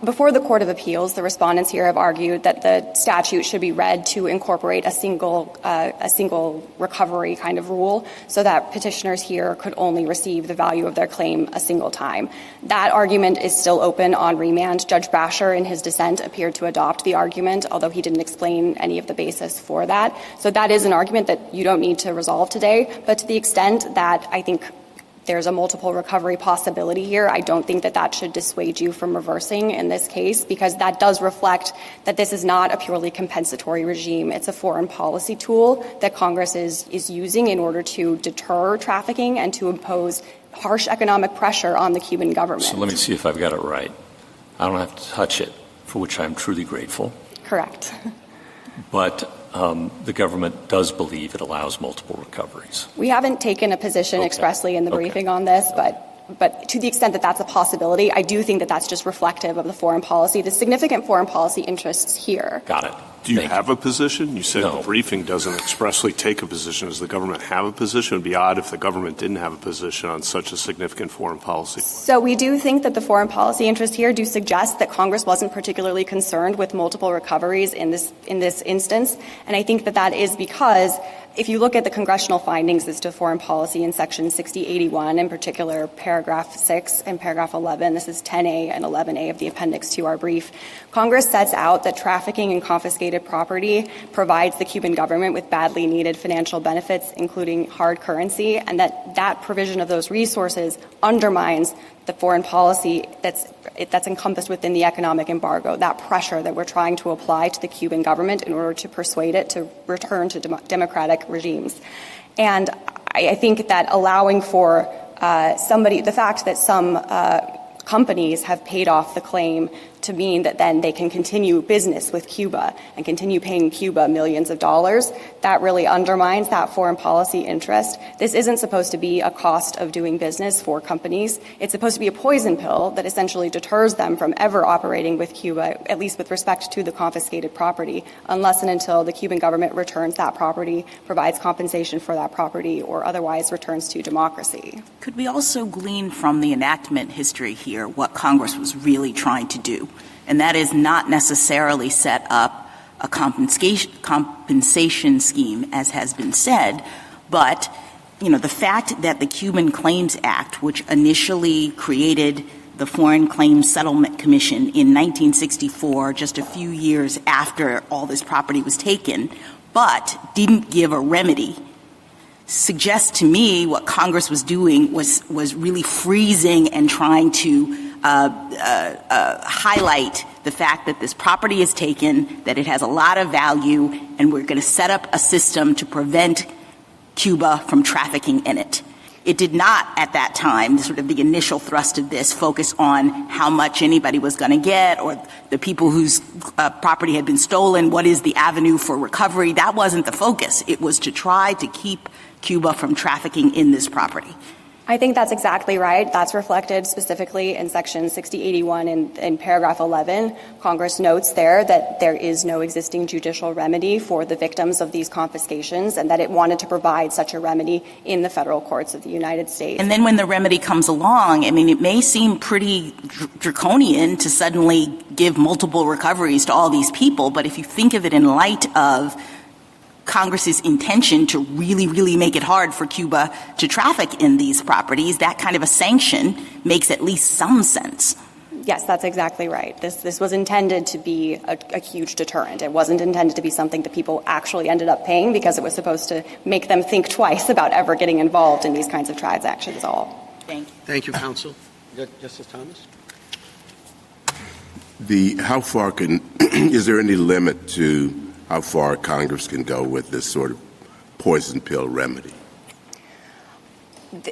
before the Court of Appeals, the respondents here have argued that the statute should be read to incorporate a single recovery kind of rule so that petitioners here could only receive the value of their claim a single time. That argument is still open on remand. Judge Brasher, in his dissent, appeared to adopt the argument, although he didn't explain any of the basis for that. So that is an argument that you don't need to resolve today. But to the extent that I think there's a multiple recovery possibility here, I don't think that that should dissuade you from reversing in this case, because that does reflect that this is not a purely compensatory regime. It's a foreign policy tool that Congress is using in order to deter trafficking and to impose harsh economic pressure on the Cuban government.
So let me see if I've got it right. I don't have to touch it, for which I'm truly grateful.
Correct.
But the government does believe it allows multiple recoveries.
We haven't taken a position expressly in the briefing on this, but to the extent that that's a possibility, I do think that that's just reflective of the foreign policy, the significant foreign policy interests here.
Got it.
Do you have a position? You said the briefing doesn't expressly take a position. Does the government have a position? It would be odd if the government didn't have a position on such a significant foreign policy.
So we do think that the foreign policy interests here do suggest that Congress wasn't particularly concerned with multiple recoveries in this instance. And I think that that is because if you look at the congressional findings as to foreign policy in Section 6081, in particular paragraph 6 and paragraph 11, this is 10A and 11A of the appendix to our brief, Congress sets out that trafficking and confiscated property provides the Cuban government with badly needed financial benefits, including hard currency, and that provision of those resources undermines the foreign policy that's encompassed within the economic embargo, that pressure that we're trying to apply to the Cuban government in order to persuade it to return to democratic regimes. And I think that allowing for the fact that some companies have paid off the claim to mean that then they can continue business with Cuba and continue paying Cuba millions of dollars. That really undermines that foreign policy interest. This isn't supposed to be a cost of doing business for companies. It's supposed to be a poison pill that essentially deters them from ever operating with Cuba, at least with respect to the confiscated property, unless and until the Cuban government returns that property, provides compensation for that property, or otherwise returns to democracy.
Could we also glean from the enactment history here what Congress was really trying to do? And that is not necessarily set up a compensation scheme, as has been said, but the fact that the Cuban Claims Act, which initially created the Foreign Claims Settlement Commission in 1964, just a few years after all this property was taken, but didn't give a remedy, suggests to me what Congress was doing was really freezing and trying to highlight the fact that this property is taken, that it has a lot of value, and we're going to set up a system to prevent Cuba from trafficking in it. It did not, at that time, sort of the initial thrust of this, focus on how much anybody was going to get or the people whose property had been stolen, what is the avenue for recovery. That wasn't the focus. It was to try to keep Cuba from trafficking in this property.
I think that's exactly right. That's reflected specifically in Section 6081 in paragraph 11. Congress notes there that there is no existing judicial remedy for the victims of these confiscations and that it wanted to provide such a remedy in the federal courts of the United States.
And then when the remedy comes along, it may seem pretty draconian to suddenly give multiple recoveries to all these people, but if you think of it in light of Congress's intention to really, really make it hard for Cuba to traffic in these properties, that kind of a sanction makes at least some sense.
Yes, that's exactly right. This was intended to be a huge deterrent. It wasn't intended to be something that people actually ended up paying because it was supposed to make them think twice about ever getting involved in these kinds of transactions at all.
Thank you.
Thank you, counsel. Justice Thomas?
How far is there any limit to how far Congress can go with this sort of poison pill remedy?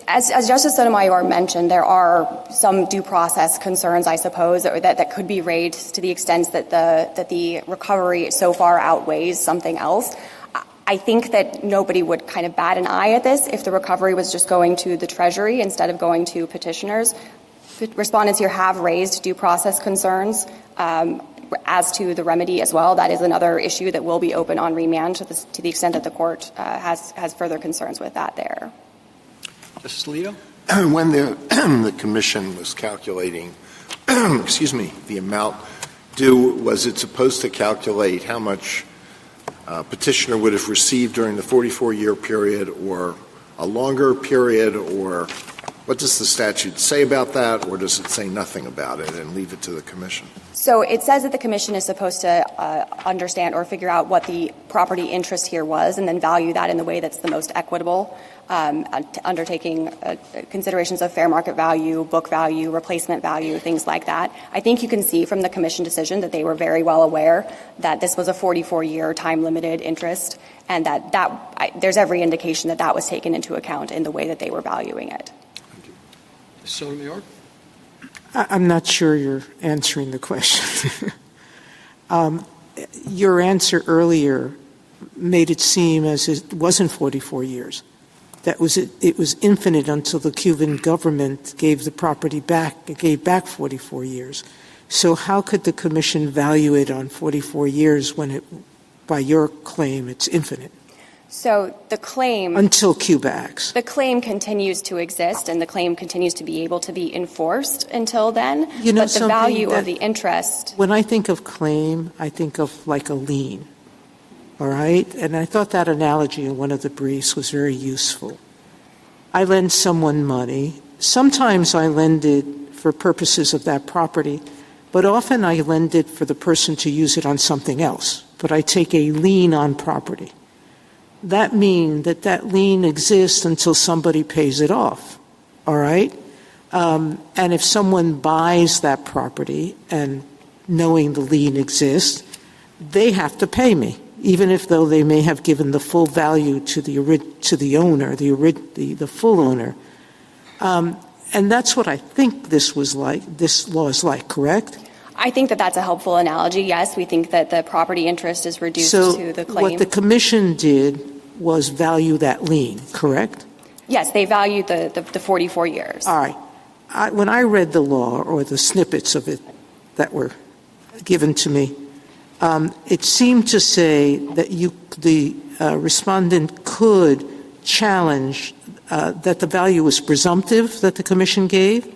As Justice Sotomayor mentioned, there are some due process concerns, I suppose, that could be raised to the extent that the recovery so far outweighs something else. I think that nobody would kind of bat an eye at this if the recovery was just going to the Treasury instead of going to petitioners. Respondents here have raised due process concerns as to the remedy as well. That is another issue that will be open on remand to the extent that the court has further concerns with that there.
Justice Alito?
When the commission was calculating, the amount due, was it supposed to calculate how much petitioner would have received during the 44-year period or a longer period, or what does the statute say about that, or does it say nothing about it and leave it to the commission?
So it says that the commission is supposed to understand or figure out what the property interest here was and then value that in the way that's the most equitable, undertaking considerations of fair market value, book value, replacement value, things like that. I think you can see from the commission decision that they were very well aware that this was a 44-year time-limited interest and that there's every indication that that was taken into account in the way that they were valuing it.
Sotomayor?
I'm not sure you're answering the question. Your answer earlier made it seem as it wasn't 44 years. That was it was infinite until the Cuban government gave the property back. It gave back 44 years. So how could the commission value it on 44 years when by your claim, it's infinite?
So the claim...
Until Cuba acts.
The claim continues to exist, and the claim continues to be able to be enforced until then.
But
the value of the interest...
When I think of claim, I think of like a lien. All right? And I thought that analogy in one of the briefs was very useful. I lend someone money. Sometimes I lend it for purposes of that property, but often I lend it for the person to use it on something else. But I take a lien on property. That means that lien exists until somebody pays it off, all right? And if someone buys that property and knowing the lien exists, they have to pay me, even if though they may have given the full value to the owner, the full owner. And that's what I think this law is like, correct?
I think that that's a helpful analogy. Yes, we think that the property interest is reduced to the claim.
What the commission did was value that lien, correct?
Yes, they valued the 44 years.
All right. When I read the law or the snippets of it that were given to me, it seemed to say that the respondent could challenge that the value was presumptive that the commission gave,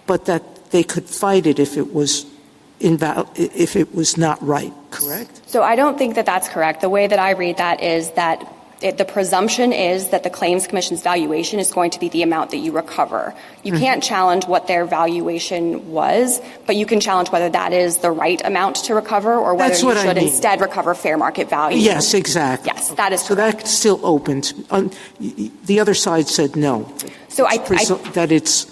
but that they could fight it if it was not right, correct?
So I don't think that that's correct. The way that I read that is that the presumption is that the Claims Commission's valuation is going to be the amount that you recover. You can't challenge what their valuation was, but you can challenge whether that is the right amount to recover or whether you should instead recover fair market value.
Yes, exactly.
Yes, that is correct.
So that's still open. The other side said no.
So
that it's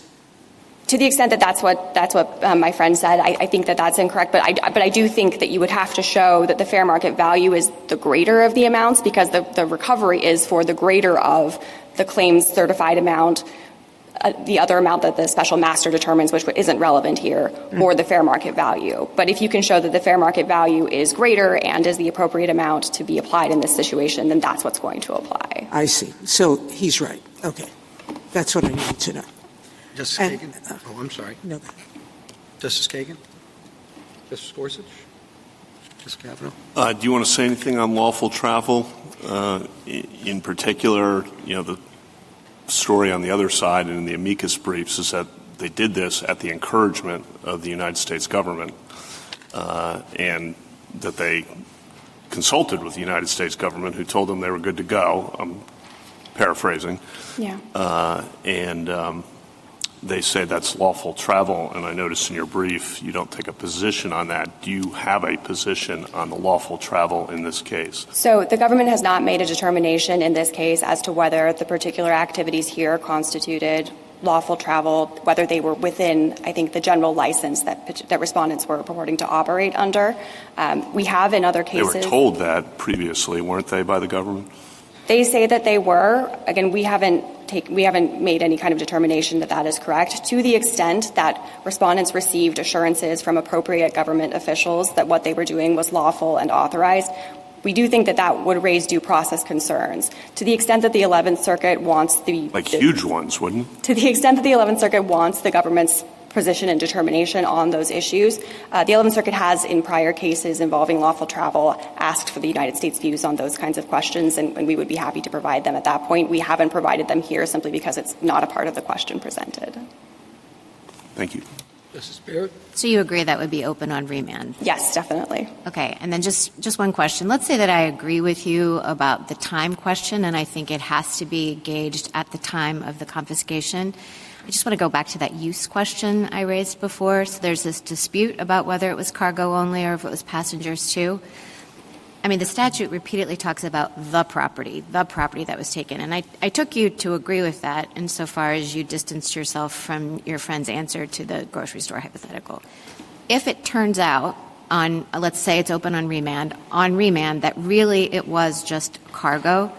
to the extent that that's what my friend said, I think that that's incorrect. But I do think that you would have to show that the fair market value is the greater of the amounts, because the recovery is for the greater of the claims certified amount, the other amount that the special master determines, which isn't relevant here, or the fair market value. But if you can show that the fair market value is greater and is the appropriate amount to be applied in this situation, then that's what's going to apply.
I see. So he's right. Okay. That's what I need to know.
Justice Kagan? I'm sorry.
No.
Justice Kagan? Justice Gorsuch? Justice Kavanaugh?
Do you want to say anything on lawful travel? In particular, the story on the other side and in the amicus briefs is that they did this at the encouragement of the United States government, and that they consulted with the United States government, who told them they were good to go. I'm paraphrasing.
Yeah.
They say that's lawful travel, and I notice in your brief you don't take a position on that. Do you have a position on the lawful travel in this case?
So the government has not made a determination in this case as to whether the particular activities here constituted lawful travel, whether they were within, I think, the general license that respondents were purporting to operate under. We have in other cases.
They were told that previously, weren't they, by the government?
They say that they were. Again, we haven't made any kind of determination that that is correct. To the extent that respondents received assurances from appropriate government officials that what they were doing was lawful and authorized, we do think that that would raise due process concerns. To the extent that the 11th Circuit wants
huge ones, wouldn't it?
To the extent that the 11th Circuit wants the government's position and determination on those issues, the 11th Circuit has, in prior cases involving lawful travel, asked for the United States' views on those kinds of questions, and we would be happy to provide them at that point. We haven't provided them here simply because it's not a part of the question presented.
Thank you.
Justice Barrett?
So you agree that would be open on remand?
Yes, definitely.
Okay, and then just one question. Let's say that I agree with you about the time question, and I think it has to be gauged at the time of the confiscation. I just want to go back to that use question I raised before. So there's this dispute about whether it was cargo only or if it was passengers too. I mean, the statute repeatedly talks about the property that was taken. And I took you to agree with that insofar as you distanced yourself from your friend's answer to the grocery store hypothetical. If it turns out let's say it's open on remand, that really it was just cargo,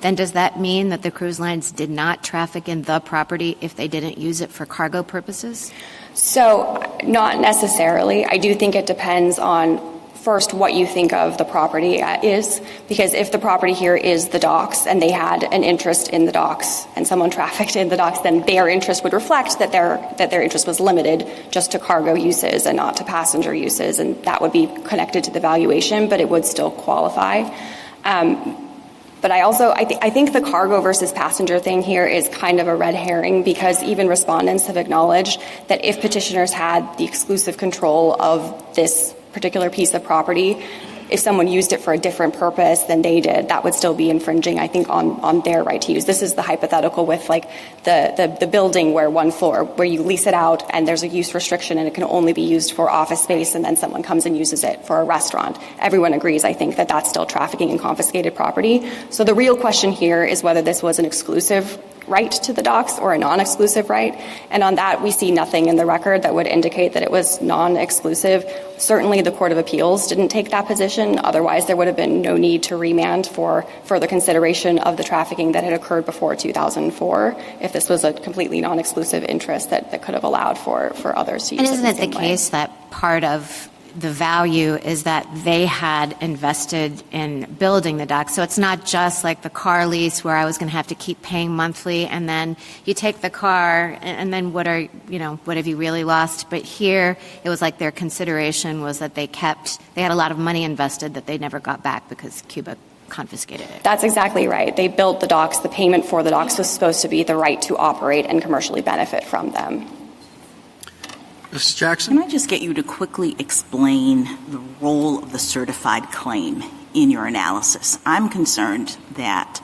then does that mean that the cruise lines did not traffic in the property if they didn't use it for cargo purposes?
So not necessarily. I do think it depends on, first, what you think of the property is, because if the property here is the docks and they had an interest in the docks and someone trafficked in the docks, then their interest would reflect that their interest was limited just to cargo uses and not to passenger uses, and that would be connected to the valuation, but it would still qualify. But I think the cargo versus passenger thing here is kind of a red herring, because even respondents have acknowledged that if petitioners had the exclusive control of this particular piece of property, if someone used it for a different purpose than they did, that would still be infringing, I think, on their right to use. This is the hypothetical with like the building where one floor, where you lease it out and there's a use restriction and it can only be used for office space, and then someone comes and uses it for a restaurant. Everyone agrees, I think, that that's still trafficking in confiscated property. So the real question here is whether this was an exclusive right to the docks or a non-exclusive right. And on that, we see nothing in the record that would indicate that it was non-exclusive. Certainly, the Court of Appeals didn't take that position. Otherwise, there would have been no need to remand for further consideration of the trafficking that had occurred before 2004 if this was a completely non-exclusive interest that could have allowed for others to use it.
And isn't it the case that part of the value is that they had invested in building the dock? So it's not just like the car lease where I was going to have to keep paying monthly, and then you take the car, and then what have you really lost? But here, it was like their consideration was that they had a lot of money invested that they never got back because Cuba confiscated it.
That's exactly right. They built the docks. The payment for the docks was supposed to be the right to operate and commercially benefit from them.
Mrs. Jackson?
Can I just get you to quickly explain the role of the certified claim in your analysis? I'm concerned that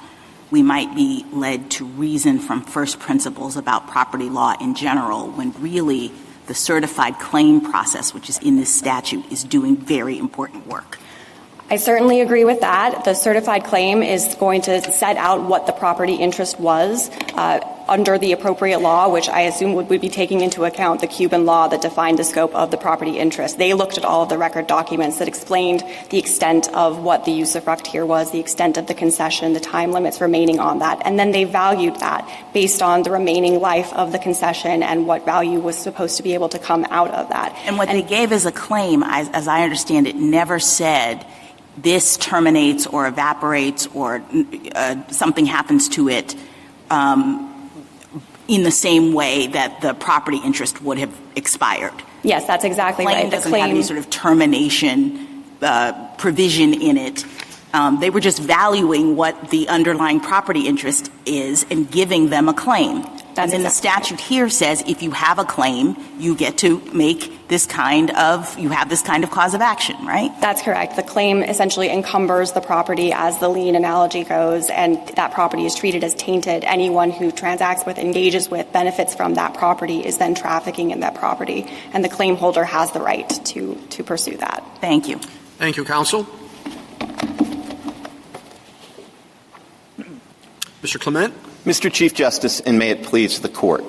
we might be led to reason from first principles about property law in general when really the certified claim process, which is in this statute, is doing very important work.
I certainly agree with that. The certified claim is going to set out what the property interest was under the appropriate law, which I assume would be taking into account the Cuban law that defined the scope of the property interest. They looked at all of the record documents that explained the extent of what the usufruct here was, the extent of the concession, the time limits remaining on that, and then they valued that based on the remaining life of the concession and what value was supposed to be able to come out of that.
And what they gave as a claim, as I understand it, never said this terminates or evaporates or something happens to it in the same way that the property interest would have expired.
Yes, that's exactly right.
The claim doesn't have any sort of termination provision in it. They were just valuing what the underlying property interest is and giving them a claim. And then the statute here says if you have a claim, you get to make this kind of cause of action, right?
That's correct. The claim essentially encumbers the property as the lien analogy goes, and that property is treated as tainted. Anyone who transacts with, engages with, benefits from that property is then trafficking in that property, and the claim holder has the right to pursue that.
Thank you.
Thank you, counsel. Mr. Clement?
Mr. Chief Justice, and may it please the Court,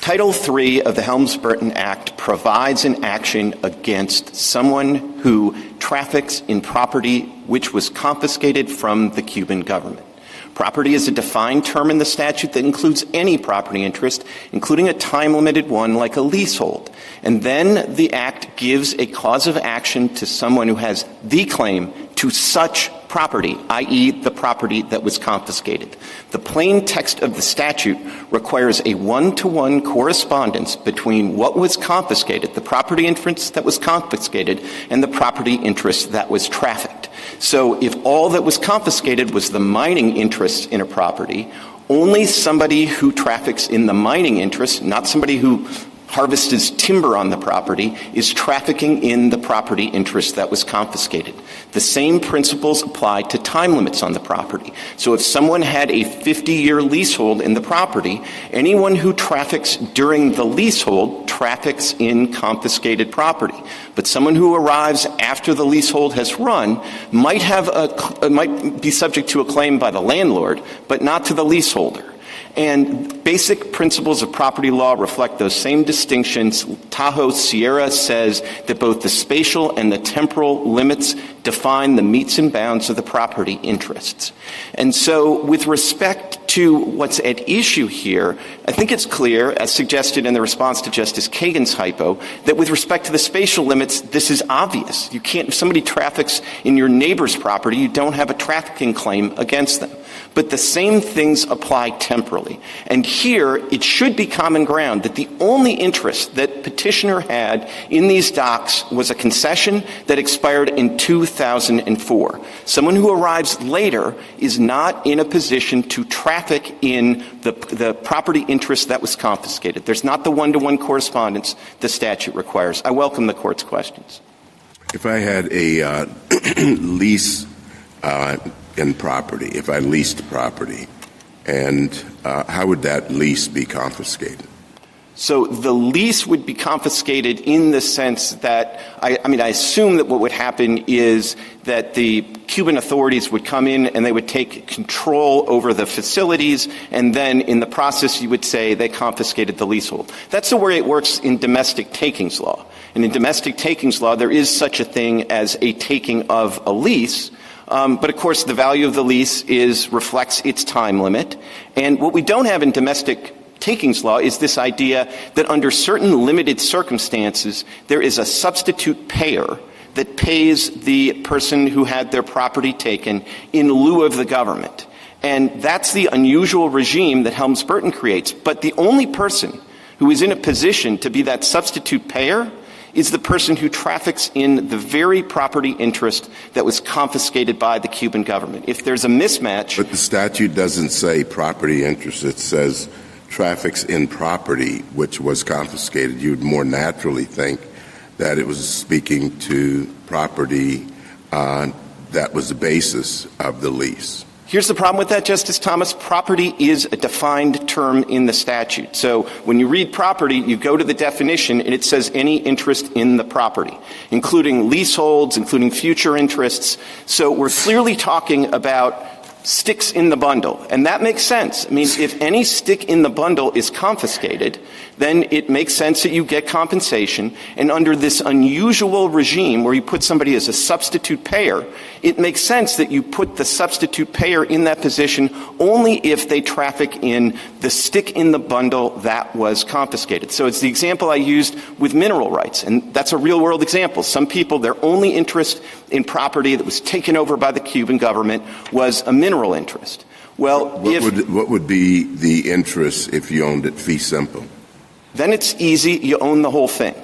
Title III of the Helms-Burton Act provides an action against someone who traffics in property which was confiscated from the Cuban government. Property is a defined term in the statute that includes any property interest, including a time-limited one like a leasehold. And then the Act gives a cause of action to someone who has the claim to such property, i.e. the property that was confiscated. The plain text of the statute requires a one-to-one correspondence between what was confiscated, the property interest that was confiscated, and the property interest that was trafficked. So if all that was confiscated was the mining interest in a property, only somebody who traffics in the mining interest, not somebody who harvests timber on the property, is trafficking in the property interest that was confiscated. The same principles apply to time limits on the property. So if someone had a 50-year leasehold in the property, anyone who traffics during the leasehold traffics in confiscated property. But someone who arrives after the leasehold has run might be subject to a claim by the landlord, but not to the leaseholder. And basic principles of property law reflect those same distinctions. Tahoe Sierra says that both the spatial and the temporal limits define the metes and bounds of the property interests. And so with respect to what's at issue here, I think it's clear, as suggested in the response to Justice Kagan's hypo, that with respect to the spatial limits, this is obvious. You can't, if somebody traffics in your neighbor's property, you don't have a trafficking claim against them. But the same things apply temporally. And here, it should be common ground that the only interest that petitioner had in these docks was a concession that expired in 2004. Someone who arrives later is not in a position to traffic in the property interest that was confiscated. There's not the one-to-one correspondence the statute requires. I welcome the Court's questions.
If I had a lease in property, if I leased property, and how would that lease be confiscated?
So the lease would be confiscated in the sense that, I assume that what would happen is that the Cuban authorities would come in and they would take control over the facilities, and then in the process you would say they confiscated the leasehold. That's the way it works in domestic takings law. And in domestic takings law, there is such a thing as a taking of a lease. But of course, the value of the lease reflects its time limit. And what we don't have in domestic takings law is this idea that under certain limited circumstances, there is a substitute payer that pays the person who had their property taken in lieu of the government. And that's the unusual regime that Helms-Burton creates. But the only person who is in a position to be that substitute payer is the person who traffics in the very property interest that was confiscated by the Cuban government. If there's a mismatch...
But the statute doesn't say property interest. It says traffics in property which was confiscated. You would more naturally think that it was speaking to property that was the basis of the lease.
Here's the problem with that, Justice Thomas. Property is a defined term in the statute. So when you read property, you go to the definition, and it says any interest in the property, including leaseholds, including future interests. So we're clearly talking about sticks in the bundle. And that makes sense. I mean, if any stick in the bundle is confiscated, then it makes sense that you get compensation. And under this unusual regime where you put somebody as a substitute payer, it makes sense that you put the substitute payer in that position only if they traffic in the stick in the bundle that was confiscated. So it's the example I used with mineral rights, and that's a real-world example. Some people, their only interest in property that was taken over by the Cuban government was a mineral interest. Well,
what would be the interest if you owned it fee simple?
Then it's easy. You own the whole thing.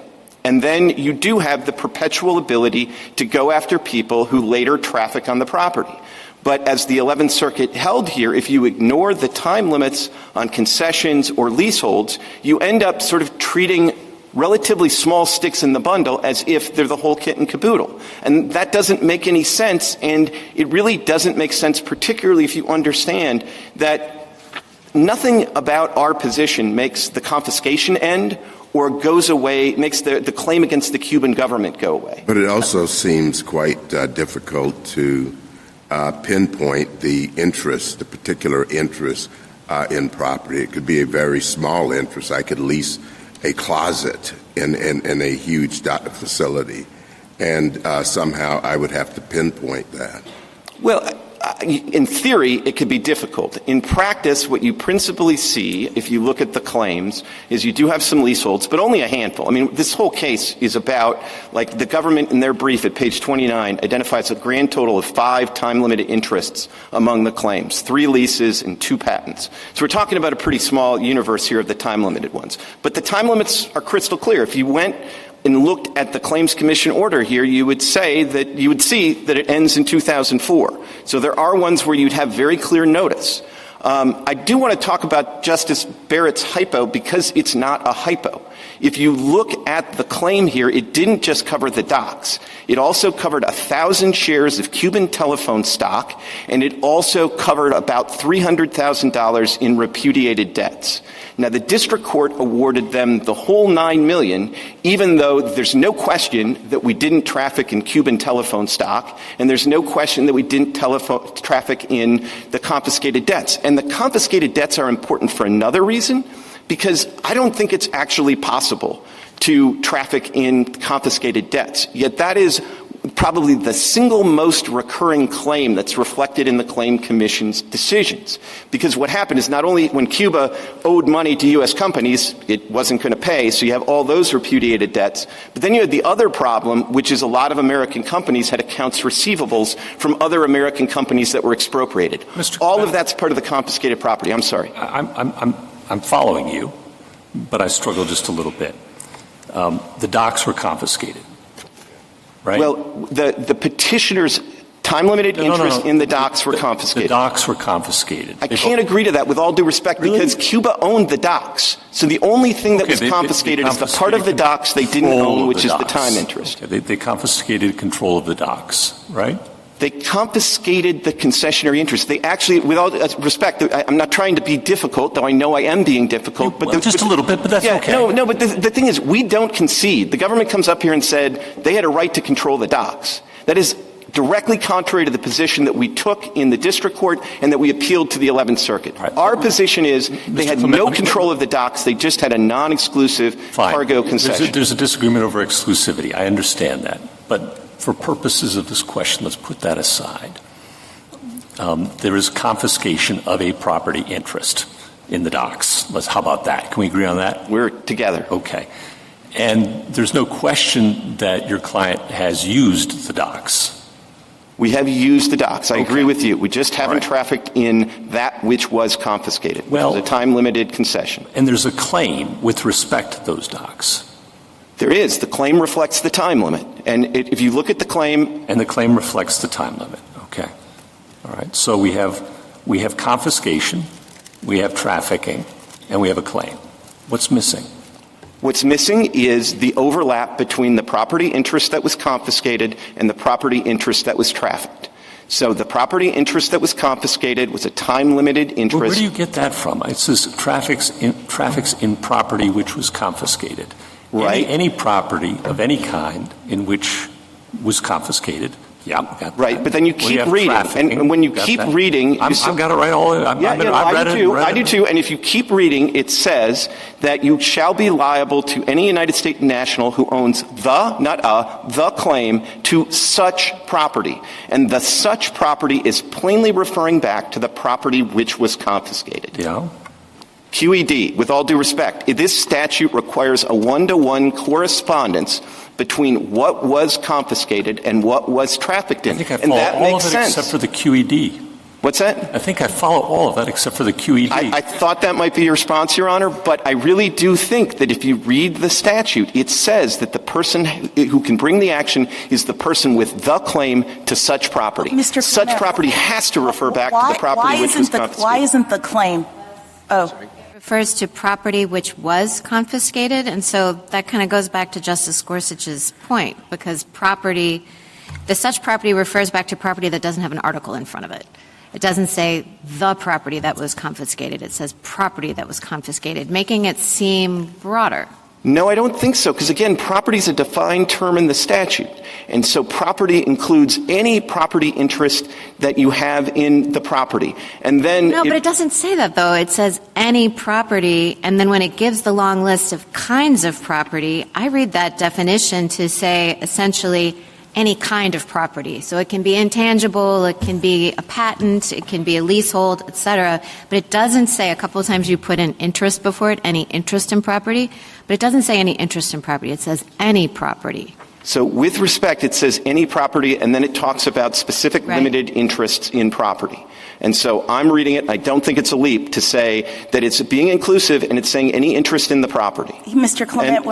And then you do have the perpetual ability to go after people who later traffic on the property. But as the 11th Circuit held here, if you ignore the time limits on concessions or leaseholds, you end up sort of treating relatively small sticks in the bundle as if they're the whole kit and caboodle. And that doesn't make any sense, and it really doesn't make sense, particularly if you understand that nothing about our position makes the confiscation end or goes away, makes the claim against the Cuban government go away.
But it also seems quite difficult to pinpoint the interest, the particular interest in property. It could be a very small interest. I could lease a closet in a huge facility, and somehow I would have to pinpoint that.
Well, in theory, it could be difficult. In practice, what you principally see, if you look at the claims, is you do have some leaseholds, but only a handful. I mean, this whole case is about, like, the government in their brief at page 29 identifies a grand total of 5 time-limited interests among the claims, 3 leases and 2 patents. So we're talking about a pretty small universe here of the time-limited ones. But the time limits are crystal clear. If you went and looked at the Claims Commission order here, you would see that it ends in 2004. So there are ones where you'd have very clear notice. I do want to talk about Justice Barrett's hypo because it's not a hypo. If you look at the claim here, it didn't just cover the docks. It also covered 1,000 shares of Cuban telephone stock, and it also covered about $300,000 in repudiated debts. Now, the district court awarded them the whole $9 million, even though there's no question that we didn't traffic in Cuban telephone stock, and there's no question that we didn't traffic in the confiscated debts. And the confiscated debts are important for another reason, because I don't think it's actually possible to traffic in confiscated debts. Yet that is probably the single most recurring claim that's reflected in the Claim Commission's decisions. Because what happened is not only when Cuba owed money to U.S. companies, it wasn't going to pay, so you have all those repudiated debts. But then you had the other problem, which is a lot of American companies had accounts receivables from other American companies that were expropriated. All of that's part of the confiscated property. I'm sorry.
I'm following you, but I struggle just a little bit. The docks were confiscated, right?
Well, the petitioner's time-limited interest in the docks were confiscated.
The docks were confiscated.
I can't agree to that with all due respect because Cuba owned the docks. So the only thing that was confiscated is the part of the docks they didn't own, which is the time interest.
Okay, they confiscated control of the docks, right?
They confiscated the concessionary interest. They actually, with all respect, I'm not trying to be difficult, though I know I am being difficult. But
just a little bit, but that's okay.
No, but the thing is, we don't concede. The government comes up here and said they had a right to control the docks. That is directly contrary to the position that we took in the district court and that we appealed to the 11th Circuit. Right. Our position is they had no control of the docks. They just had a non-exclusive cargo concession.
There's a disagreement over exclusivity. I understand that. But for purposes of this question, let's put that aside. There is confiscation of a property interest in the docks. How about that? Can we agree on that?
We're together.
Okay. And there's no question that your client has used the docks.
We have used the docks. I agree with you. We just haven't trafficked in that which was confiscated, which is a time-limited concession.
And there's a claim with respect to those docks.
There is. The claim reflects the time limit. And if you look at the claim...
And the claim reflects the time limit. Okay. All right. So we have confiscation, we have trafficking, and we have a claim. What's missing?
What's missing is the overlap between the property interest that was confiscated and the property interest that was trafficked. So the property interest that was confiscated was a time-limited interest.
Well, where do you get that from? It says traffics in property which was confiscated.
Right.
Any property of any kind in which was confiscated. Yeah, got that.
Right, but then you keep reading, and when you keep reading...
I've got it right all the way.
I do too, and if you keep reading, it says that you shall be liable to any United States national who owns the claim to such property. And the such property is plainly referring back to the property which was confiscated.
Yeah.
QED, with all due respect, this statute requires a one-to-one correspondence between what was confiscated and what was trafficked in.
I think I follow all of it except for the QED.
What's that?
I think I follow all of that except for the QED.
I thought that might be your response, Your Honor, but I really do think that if you read the statute, it says that the person who can bring the action is the person with the claim to such property.
Mr.
Such
Clement,
property has to refer back to the property which was confiscated.
Why isn't the claim...
refers to property which was confiscated, and so that kind of goes back to Justice Gorsuch's point, because such property refers back to property that doesn't have an article in front of it. It doesn't say the property that was confiscated. It says property that was confiscated, making it seem broader.
No, I don't think so, because again, property is a defined term in the statute. And so property includes any property interest that you have in the property. And then...
No, but it doesn't say that, though. It says any property, and then when it gives the long list of kinds of property, I read that definition to say essentially any kind of property. So it can be intangible, it can be a patent, it can be a leasehold, et cetera. But it doesn't say, a couple of times you put an interest before it, any interest in property, but it doesn't say any interest in property. It says any property.
So with respect, it says any property, and then it talks about specific limited interests in property. And so I'm reading it. I don't think it's a leap to say that it's being inclusive and it's saying any interest in the property.
Mr. Clement,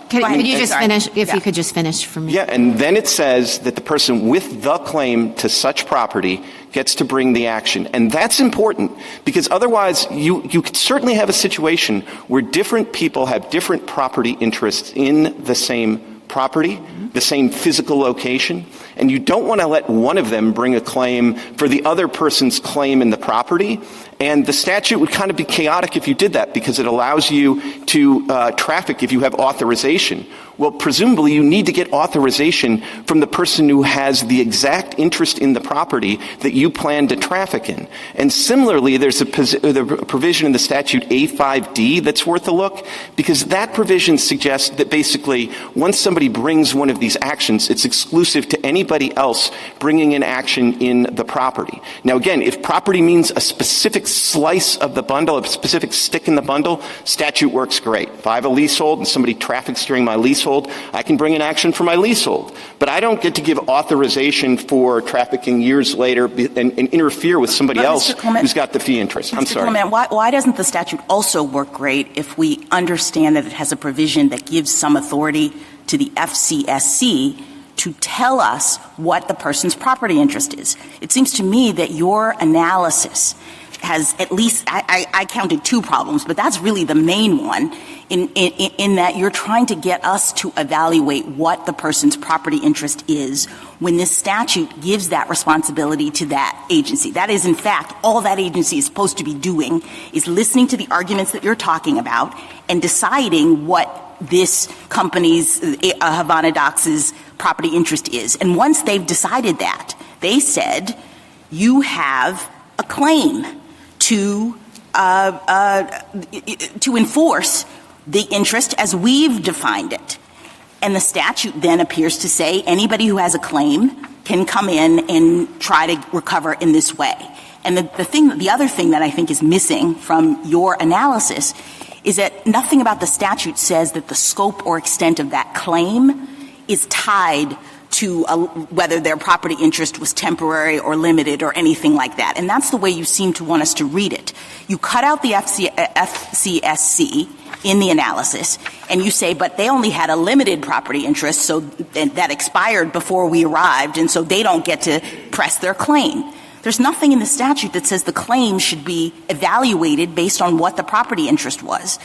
could you just finish? If you could just finish for me.
Yeah, and then it says that the person with the claim to such property gets to bring the action. And that's important because otherwise you could certainly have a situation where different people have different property interests in the same property, the same physical location, and you don't want to let one of them bring a claim for the other person's claim in the property. And the statute would kind of be chaotic if you did that because it allows you to traffic if you have authorization. Well, presumably you need to get authorization from the person who has the exact interest in the property that you plan to traffic in. And similarly, there's a provision in the statute A5D that's worth a look because that provision suggests that basically once somebody brings one of these actions, it's exclusive to anybody else bringing an action in the property. Now, again, if property means a specific slice of the bundle, a specific stick in the bundle, statute works great. If I have a leasehold and somebody traffics during my leasehold, I can bring an action for my leasehold. But I don't get to give authorization for trafficking years later and interfere with somebody else who's got the fee interest. I'm sorry.
Clement, why doesn't the statute also work great if we understand that it has a provision that gives some authority to the FCSC to tell us what the person's property interest is? It seems to me that your analysis has at least, I counted 2 problems, but that's really the main one in that you're trying to get us to evaluate what the person's property interest is when this statute gives that responsibility to that agency. That is, in fact, all that agency is supposed to be doing is listening to the arguments that you're talking about and deciding what this company's, Havana Docks' property interest is. And once they've decided that, they said, you have a claim to enforce the interest as we've defined it. And the statute then appears to say anybody who has a claim can come in and try to recover in this way. And the other thing that I think is missing from your analysis is that nothing about the statute says that the scope or extent of that claim is tied to whether their property interest was temporary or limited or anything like that. And that's the way you seem to want us to read it. You cut out the FCSC in the analysis, and you say, but they only had a limited property interest, so that expired before we arrived, and so they don't get to press their claim. There's nothing in the statute that says the claim should be evaluated based on what the property interest was.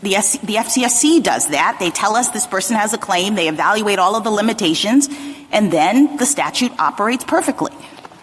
The FCSC does that. They tell us this person has a claim, they evaluate all of the limitations, and then the statute operates perfectly.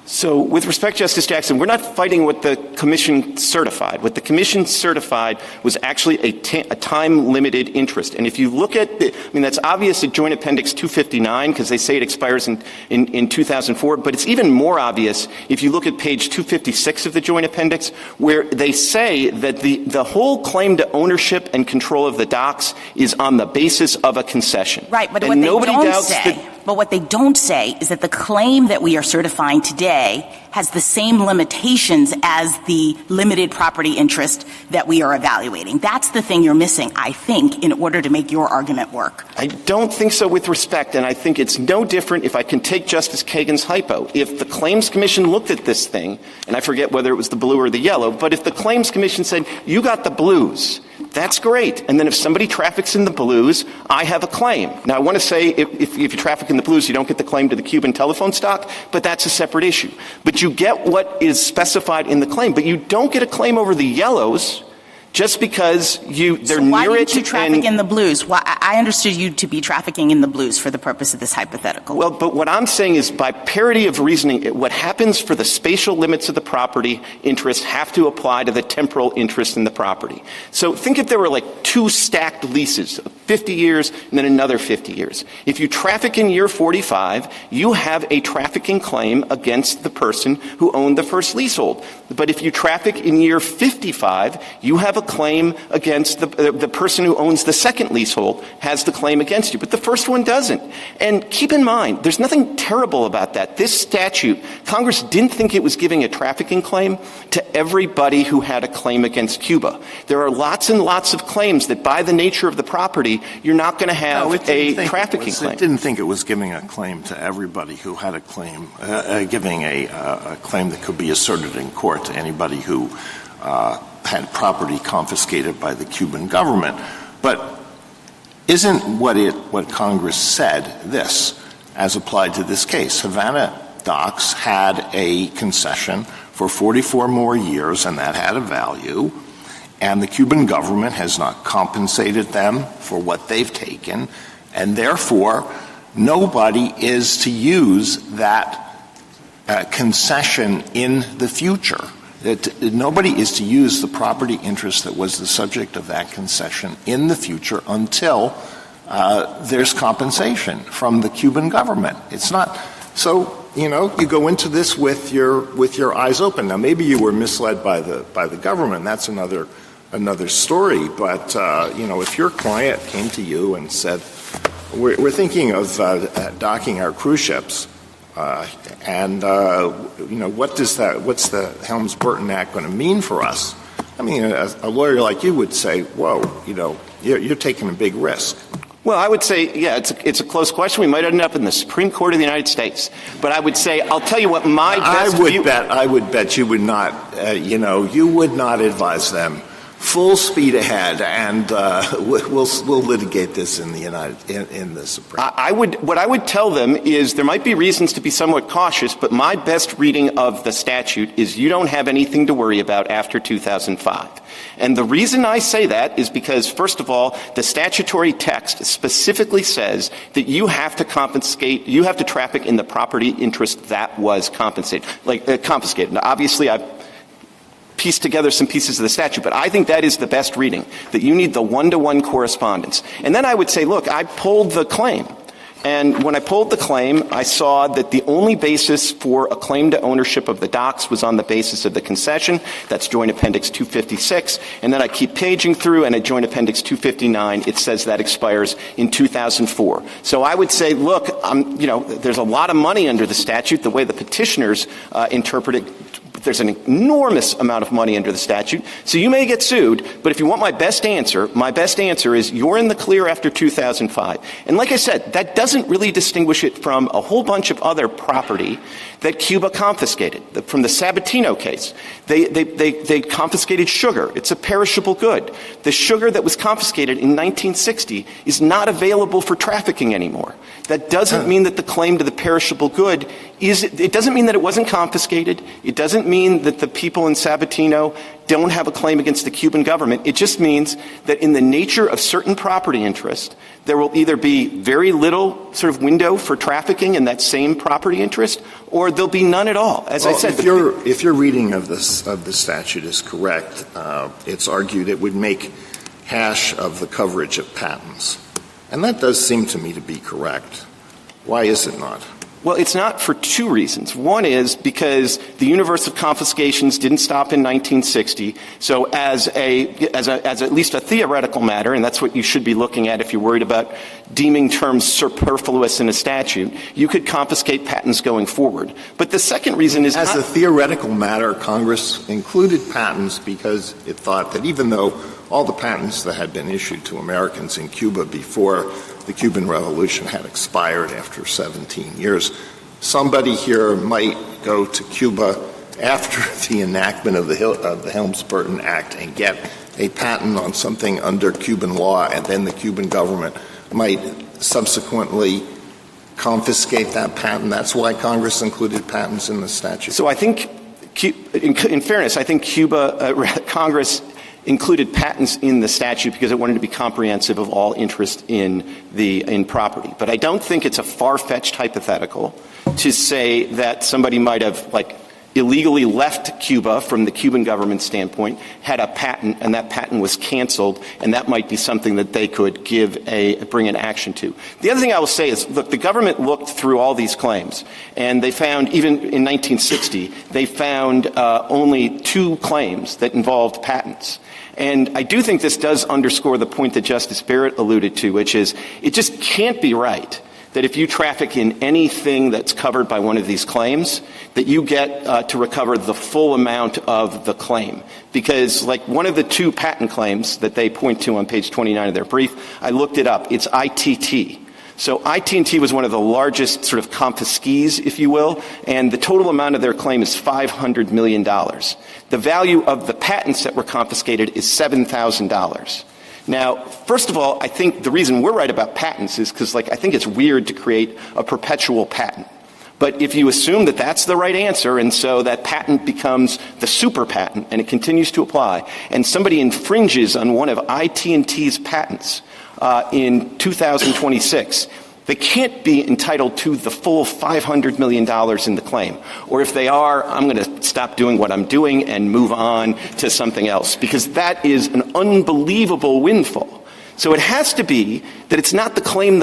So with respect, Justice Jackson, we're not fighting what the Commission certified. What the Commission certified was actually a time-limited interest. And if you look at that's obvious at Joint Appendix 259 because they say it expires in 2004, but it's even more obvious if you look at page 256 of the Joint Appendix where they say that the whole claim to ownership and control of the docks is on the basis of a concession.
Right, but
and
what they don't say is that the claim that we are certifying today has the same limitations as the limited property interest that we are evaluating. That's the thing you're missing, I think, in order to make your argument work.
I don't think so with respect, and I think it's no different if I can take Justice Kagan's hypo. If the Claims Commission looked at this thing, and I forget whether it was the blue or the yellow, but if the Claims Commission said, you got the blues, that's great. And then if somebody traffics in the blues, I have a claim. Now, I want to say if you traffic in the blues, you don't get the claim to the Cuban telephone stock, but that's a separate issue. But you get what is specified in the claim, but you don't get a claim over the yellows just because they're near it.
So why didn't you traffic in the blues? I understood you to be trafficking in the blues for the purpose of this hypothetical.
Well, but what I'm saying is by parity of reasoning, what happens for the spatial limits of the property interest have to apply to the temporal interest in the property. So think if there were like 2 stacked leases, 50 years and then another 50 years. If you traffic in year 45, you have a trafficking claim against the person who owned the first leasehold. But if you traffic in year 55, you have a claim against the person who owns the second leasehold has the claim against you, but the first one doesn't. And keep in mind, there's nothing terrible about that. This statute, Congress didn't think it was giving a trafficking claim to everybody who had a claim against Cuba. There are lots and lots of claims that by the nature of the property, you're not going to have a trafficking claim.
It didn't think it was giving a claim to everybody who had a claim, giving a claim that could be asserted in court to anybody who had property confiscated by the Cuban government. But isn't what Congress said this, as applied to this case? Havana Docks had a concession for 44 more years, and that had a value, and the Cuban government has not compensated them for what they've taken, and therefore nobody is to use that concession in the future. That nobody is to use the property interest that was the subject of that concession in the future until there's compensation from the Cuban government. It's not so. You go into this with your eyes open. Now, maybe you were misled by the government. That's another story. But if your client came to you and said, "We're thinking of docking our cruise ships." What's the Helms-Burton Act going to mean for us? I mean, a lawyer like you would say, whoa, you're taking a big risk.
Well, I would say, yeah, it's a close question. We might end up in the Supreme Court of the United States. But I would say, I'll tell you what my best view...
I would bet you would not, you would not advise them full speed ahead, and we'll litigate this in the Supreme.
What I would tell them is there might be reasons to be somewhat cautious, but my best reading of the statute is you don't have anything to worry about after 2005. And the reason I say that is because, first of all, the statutory text specifically says that you have to traffic in the property interest that was confiscated. Now, obviously, I've pieced together some pieces of the statute, but I think that is the best reading, that you need the one-to-one correspondence. And then I would say, look, I pulled the claim. And when I pulled the claim, I saw that the only basis for a claim to ownership of the docks was on the basis of the concession. That's Joint Appendix 256. And then I keep paging through, and at Joint Appendix 259, it says that expires in 2004. So I would say, look, there's a lot of money under the statute. The way the petitioners interpret it, there's an enormous amount of money under the statute. So you may get sued, but if you want my best answer is you're in the clear after 2005. And like I said, that doesn't really distinguish it from a whole bunch of other property that Cuba confiscated. From the Sabatino case, they confiscated sugar. It's a perishable good. The sugar that was confiscated in 1960 is not available for trafficking anymore. That doesn't mean that the claim to the perishable good it doesn't mean that it wasn't confiscated. It doesn't mean that the people in Sabatino don't have a claim against the Cuban government. It just means that in the nature of certain property interest, there will either be very little sort of window for trafficking in that same property interest, or there'll be none at all. As I said,
if your reading of the statute is correct, it's argued it would make hash of the coverage of patents. And that does seem to me to be correct. Why is it not?
Well, it's not for two reasons. One is because the universe of confiscations didn't stop in 1960. So as at least a theoretical matter, and that's what you should be looking at if you're worried about deeming terms superfluous in a statute, you could confiscate patents going forward. But the second reason is
as a theoretical matter, Congress included patents because it thought that even though all the patents that had been issued to Americans in Cuba before the Cuban Revolution had expired after 17 years, somebody here might go to Cuba after the enactment of the Helms-Burton Act and get a patent on something under Cuban law, and then the Cuban government might subsequently confiscate that patent. That's why Congress included patents in the statute.
So I think, in fairness, I think Congress included patents in the statute because it wanted to be comprehensive of all interest in property. But I don't think it's a far-fetched hypothetical to say that somebody might have, illegally left Cuba from the Cuban government standpoint, had a patent, and that patent was canceled, and that might be something that they could bring an action to. The other thing I will say is, look, the government looked through all these claims, and they found, even in 1960, they found only 2 claims that involved patents. And I do think this does underscore the point that Justice Barrett alluded to, which is it just can't be right that if you traffic in anything that's covered by one of these claims, that you get to recover the full amount of the claim. Because, one of the 2 patent claims that they point to on page 29 of their brief, I looked it up. It's ITT. So ITT was one of the largest sort of confiskees, if you will, and the total amount of their claim is $500 million. The value of the patents that were confiscated is $7,000. Now, first of all, I think the reason we're right about patents is because, I think it's weird to create a perpetual patent. But if you assume that that's the right answer, and so that patent becomes the super patent, and it continues to apply, and somebody infringes on one of IT&T's patents in 2026, they can't be entitled to the full $500 million in the claim. Or if they are, I'm going to stop doing what I'm doing and move on to something else, because that is an unbelievable windfall. So it has to be that it's not the claim.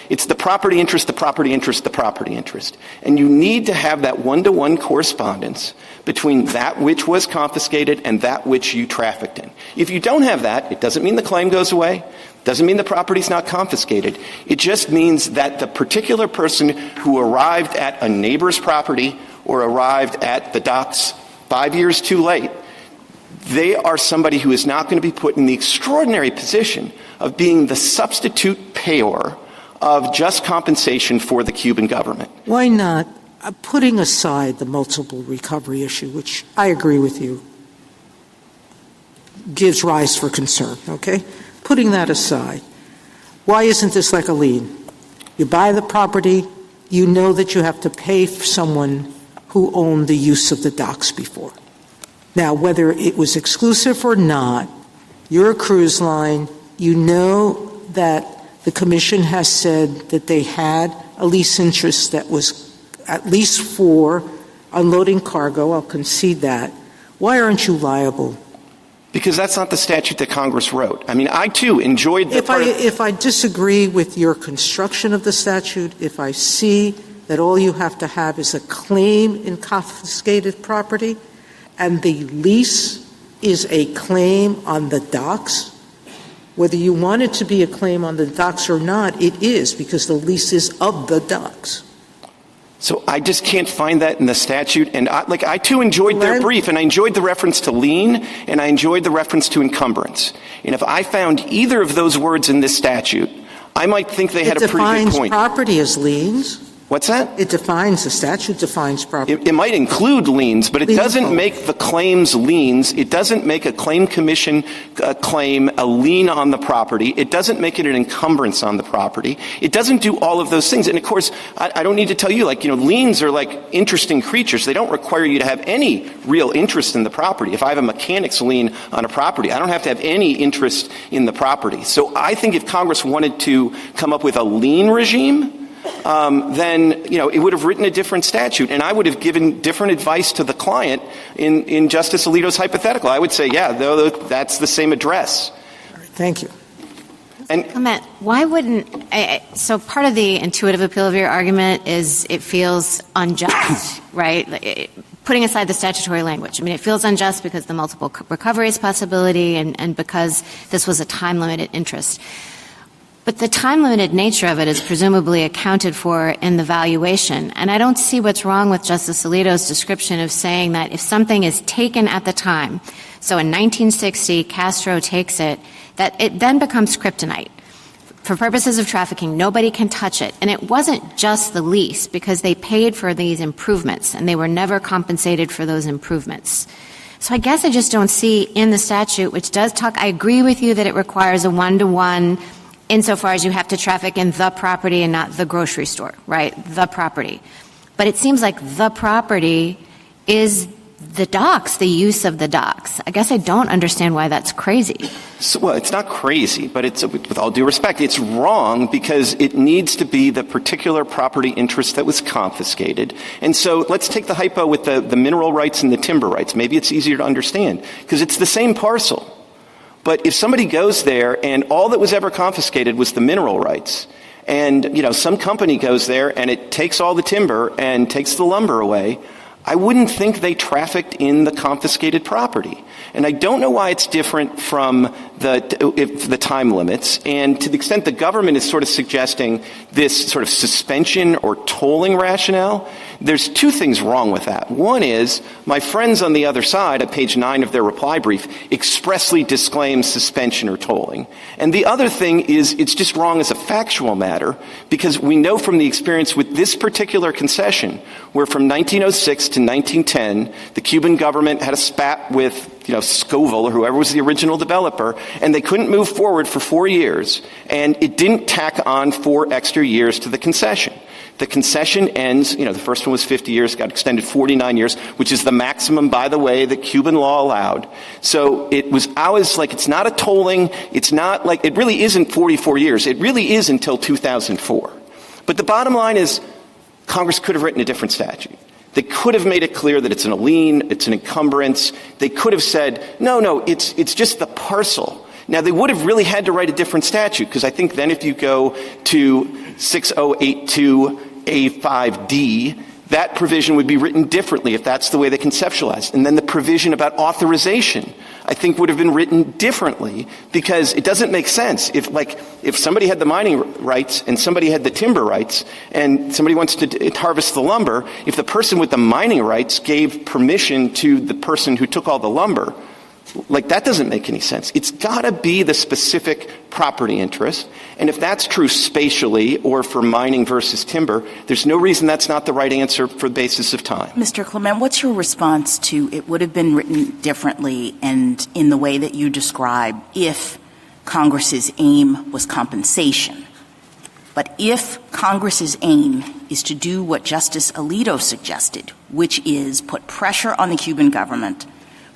It's the property interest, the property interest, the property interest. And you need to have that one-to-one correspondence between that which was confiscated and that which you trafficked in. If you don't have that, it doesn't mean the claim goes away. Doesn't mean the property's not confiscated. It just means that the particular person who arrived at a neighbor's property or arrived at the docks 5 years too late, they are somebody who is not going to be put in the extraordinary position of being the substitute payor of just compensation for the Cuban government.
Why not, putting aside the multiple recovery issue, which I agree with you, gives rise for concern, okay? Putting that aside, why isn't this like a lien? You buy the property, you know that you have to pay for someone who owned the use of the docks before. Now, whether it was exclusive or not, you're a cruise line, you know that the Commission has said that they had a lease interest that was at least for unloading cargo. I'll concede that. Why aren't you liable?
Because that's not the statute that Congress wrote. I mean, I, too, enjoyed the
If I disagree with your construction of the statute, if I see that all you have to have is a claim in confiscated property and the lease is a claim on the docks, whether you want it to be a claim on the docks or not, it is, because the lease is of the docks.
So I just can't find that in the statute. And I too enjoyed their brief, and I enjoyed the reference to lien, and I enjoyed the reference to encumbrance. And if I found either of those words in this statute, I might think they had a pretty good point.
It defines property as liens.
What's that?
The statute defines property.
It might include liens, but it doesn't make the claims liens. It doesn't make a claim commission claim a lien on the property. It doesn't make it an encumbrance on the property. It doesn't do all of those things. And, of course, I don't need to tell you, liens are like interesting creatures. They don't require you to have any real interest in the property. If I have a mechanic's lien on a property, I don't have to have any interest in the property. So I think if Congress wanted to come up with a lien regime, then, it would have written a different statute, and I would have given different advice to the client in Justice Alito's hypothetical. I would say, that's the same address.
All right, thank you.
And comment, why wouldn't so part of the intuitive appeal of your argument is it feels unjust, right? Putting aside the statutory language. I mean, it feels unjust because the multiple recoveries possibility and because this was a time-limited interest. But the time-limited nature of it is presumably accounted for in the valuation. And I don't see what's wrong with Justice Alito's description of saying that if something is taken at the time, so in 1960, Castro takes it, that it then becomes kryptonite. For purposes of trafficking, nobody can touch it. And it wasn't just the lease, because they paid for these improvements, and they were never compensated for those improvements. So I guess I just don't see in the statute, which does talk, I agree with you that it requires a one-to-one insofar as you have to traffic in the property and not the grocery store, right? The property. But it seems like the property is the docks, the use of the docks. I guess I don't understand why that's crazy.
Well, it's not crazy, but it's, with all due respect, it's wrong because it needs to be the particular property interest that was confiscated. And so let's take the hypo with the mineral rights and the timber rights. Maybe it's easier to understand because it's the same parcel. But if somebody goes there and all that was ever confiscated was the mineral rights, and, some company goes there and it takes all the timber and takes the lumber away, I wouldn't think they trafficked in the confiscated property. And I don't know why it's different from the time limits. And to the extent the government is sort of suggesting this sort of suspension or tolling rationale, there's two things wrong with that. One is my friends on the other side, at page 9 of their reply brief, expressly disclaim suspension or tolling. And the other thing is it's just wrong as a factual matter because we know from the experience with this particular concession where from 1906 to 1910, the Cuban government had a spat with Scoville or whoever was the original developer, and they couldn't move forward for 4 years, and it didn't tack on 4 extra years to the concession. The concession ends, the first one was 50 years, got extended 49 years, which is the maximum, by the way, that Cuban law allowed. So it was always like it's not a tolling, it's not like, it really isn't 44 years. It really is until 2004. But the bottom line is Congress could have written a different statute. They could have made it clear that it's a lien, it's an encumbrance. They could have said, no, it's just the parcel. Now, they would have really had to write a different statute, because I think then if you go to 6082A5D, that provision would be written differently if that's the way they conceptualized. And then the provision about authorization, I think, would have been written differently, because it doesn't make sense. If somebody had the mining rights and somebody had the timber rights and somebody wants to harvest the lumber, if the person with the mining rights gave permission to the person who took all the lumber, Like, that doesn't make any sense. It's got to be the specific property interest. And if that's true spatially or for mining versus timber, there's no reason that's not the right answer for the basis of time.
Mr. Clement, what's your response to it would have been written differently and in the way that you describe if Congress's aim was compensation? But if Congress's aim is to do what Justice Alito suggested, which is put pressure on the Cuban government,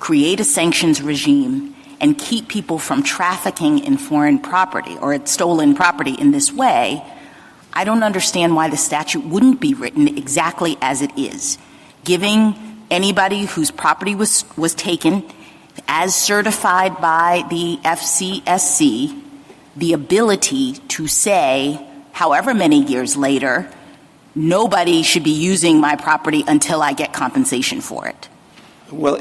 create a sanctions regime, and keep people from trafficking in foreign property or stolen property in this way, I don't understand why the statute wouldn't be written exactly as it is, giving anybody whose property was taken as certified by the FCSC the ability to say, however many years later, nobody should be using my property until I get compensation for it.
Well,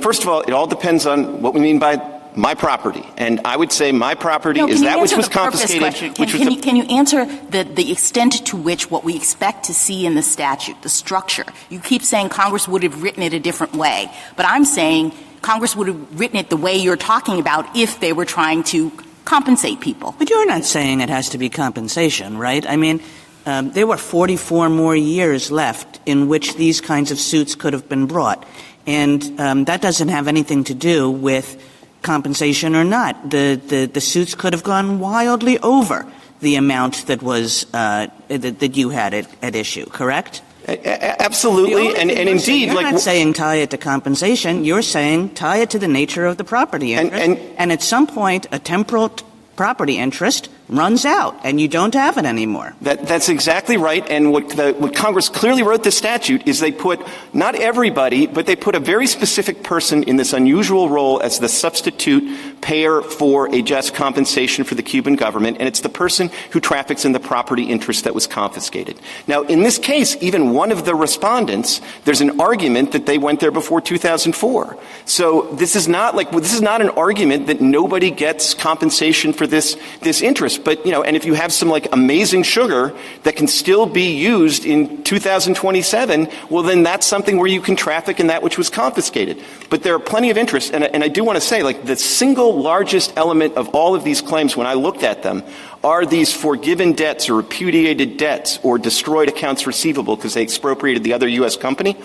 first of all, it all depends on what we mean by my property. And I would say my property is that which was confiscated.
Can you answer the extent to which what we expect to see in the statute, the structure? You keep saying Congress would have written it a different way. But I'm saying Congress would have written it the way you're talking about if they were trying to compensate people.
But you're not saying it has to be compensation, right? I mean, there were 44 more years left in which these kinds of suits could have been brought. And that doesn't have anything to do with compensation or not. The suits could have gone wildly over the amount that was that you had at issue, correct?
Absolutely, and indeed,
you're not saying tie it to compensation. You're saying tie it to the nature of the property interest. And at some point, a temporal property interest runs out, and you don't have it anymore.
That's exactly right. And what Congress clearly wrote this statute is they put not everybody, but they put a very specific person in this unusual role as the substitute payer for a just compensation for the Cuban government, and it's the person who traffics in the property interest that was confiscated. Now, in this case, even one of the respondents, there's an argument that they went there before 2004. So this is not an argument that nobody gets compensation for this interest. But, and if you have some amazing sugar that can still be used in 2027, well, then that's something where you can traffic in that which was confiscated. But there are plenty of interests. And I do want to say, the single largest element of all of these claims when I looked at them are these forgiven debts or repudiated debts or destroyed accounts receivable because they expropriated the other U.S. company.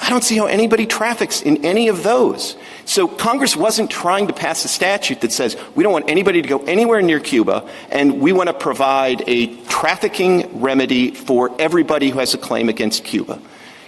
I don't see how anybody traffics in any of those. So Congress wasn't trying to pass a statute that says we don't want anybody to go anywhere near Cuba, and we want to provide a trafficking remedy for everybody who has a claim against Cuba.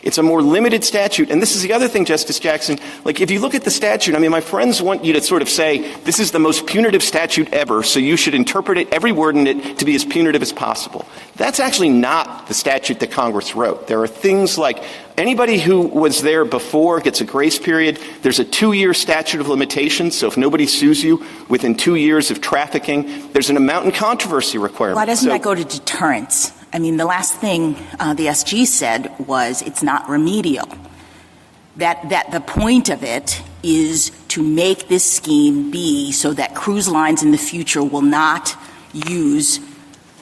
It's a more limited statute. And this is the other thing, Justice Jackson. If you look at the statute, my friends want you to sort of say this is the most punitive statute ever, so you should interpret it, every word in it, to be as punitive as possible. That's actually not the statute that Congress wrote. There are things like anybody who was there before gets a grace period. There's a 2-year statute of limitations, so if nobody sues you within 2 years of trafficking, there's an amount in controversy requirement.
Why doesn't that go to deterrence? The last thing the SG said was it's not remedial. That the point of it is to make this scheme be so that cruise lines in the future will not use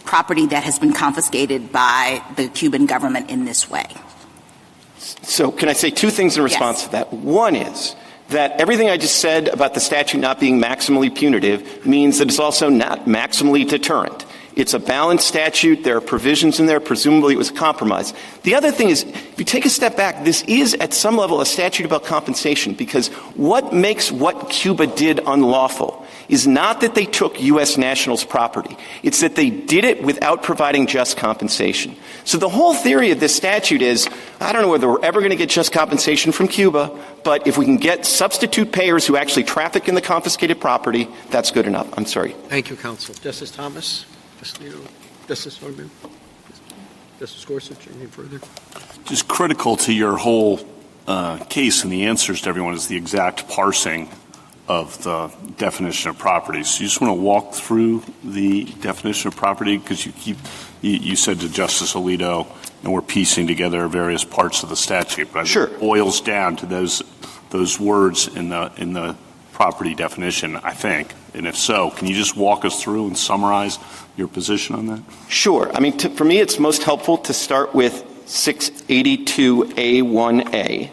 property that has been confiscated by the Cuban government in this way.
So can I say two things in response to that? One is that everything I just said about the statute not being maximally punitive means that it's also not maximally deterrent. It's a balanced statute. There are provisions in there. Presumably it was a compromise. The other thing is, if you take a step back, this is at some level a statute about compensation, because what makes what Cuba did unlawful is not that they took U.S. nationals' property. It's that they did it without providing just compensation. So the whole theory of this statute is, I don't know whether we're ever going to get just compensation from Cuba, but if we can get substitute payers who actually traffic in the confiscated property, that's good enough. I'm sorry.
Thank you, counsel. Justice Thomas? Justice Hartman? Justice Gorsuch, any further?
Just critical to your whole case and the answers to everyone is the exact parsing of the definition of property. So you just want to walk through the definition of property, because you said to Justice Alito, and we're piecing together various parts of the statute, but
sure.
It boils down to those words in the property definition, I think. And if so, can you just walk us through and summarize your position on that?
Sure. For me, it's most helpful to start with 682A1A,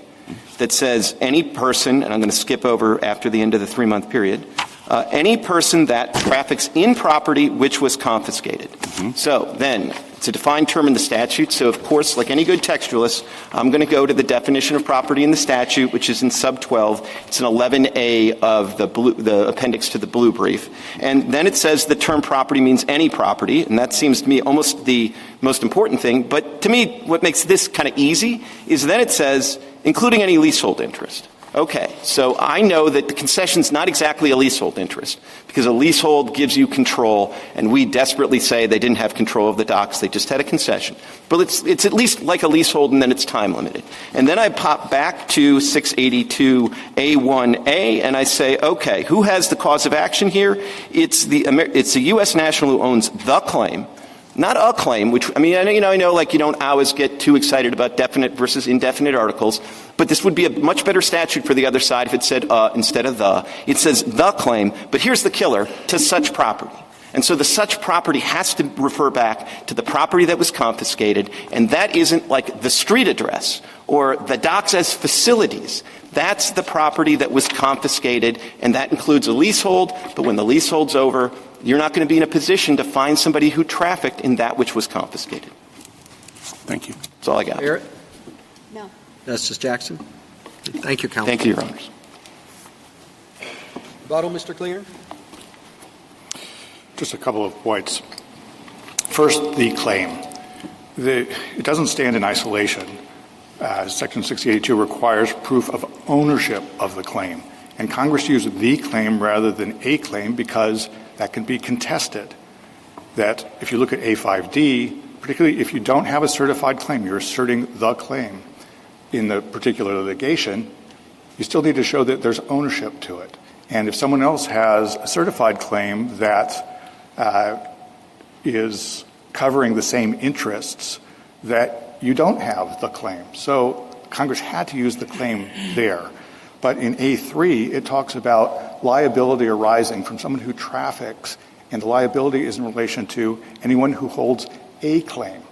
that says any person, and I'm going to skip over after the end of the 3-month period, any person that traffics in property which was confiscated. So then, it's a defined term in the statute, so of course, like any good textualist, I'm going to go to the definition of property in the statute, which is in sub 12. It's in 11A of the appendix to the blue brief. And then it says the term property means any property, and that seems to me almost the most important thing. But to me, what makes this kind of easy is then it says, including any leasehold interest. Okay, so I know that the concession's not exactly a leasehold interest, because a leasehold gives you control, and we desperately say they didn't have control of the docks, they just had a concession. But it's at least like a leasehold, and then it's time limited. And then I pop back to 682A1A, and I say, okay, who has the cause of action here? It's the U.S. national who owns the claim, not a claim, which, I mean, I know like you don't always get too excited about definite versus indefinite articles, but this would be a much better statute for the other side if it said instead of the. It says the claim, but here's the killer, to such property. And so the such property has to refer back to the property that was confiscated, and that isn't like the street address or the docks as facilities. That's the property that was confiscated, and that includes a leasehold, but when the leasehold's over, you're not going to be in a position to find somebody who trafficked in that which was confiscated.
Thank you.
That's all I got.
Barrett?
No.
Justice Jackson? Thank you, counsel.
Thank you, Your Honors.
Rebuttal, Mr. Klinger?
Just a couple of points. First, the claim. It doesn't stand in isolation. Section 682 requires proof of ownership of the claim. And Congress used the claim rather than a claim because that can be contested. That if you look at A5D, particularly if you don't have a certified claim, you're asserting the claim in the particular litigation, you still need to show that there's ownership to it. And if someone else has a certified claim that is covering the same interests, that you don't have the claim. So Congress had to use the claim there. But in A3, it talks about liability arising from someone who traffics, and the liability is in relation to anyone who holds a claim.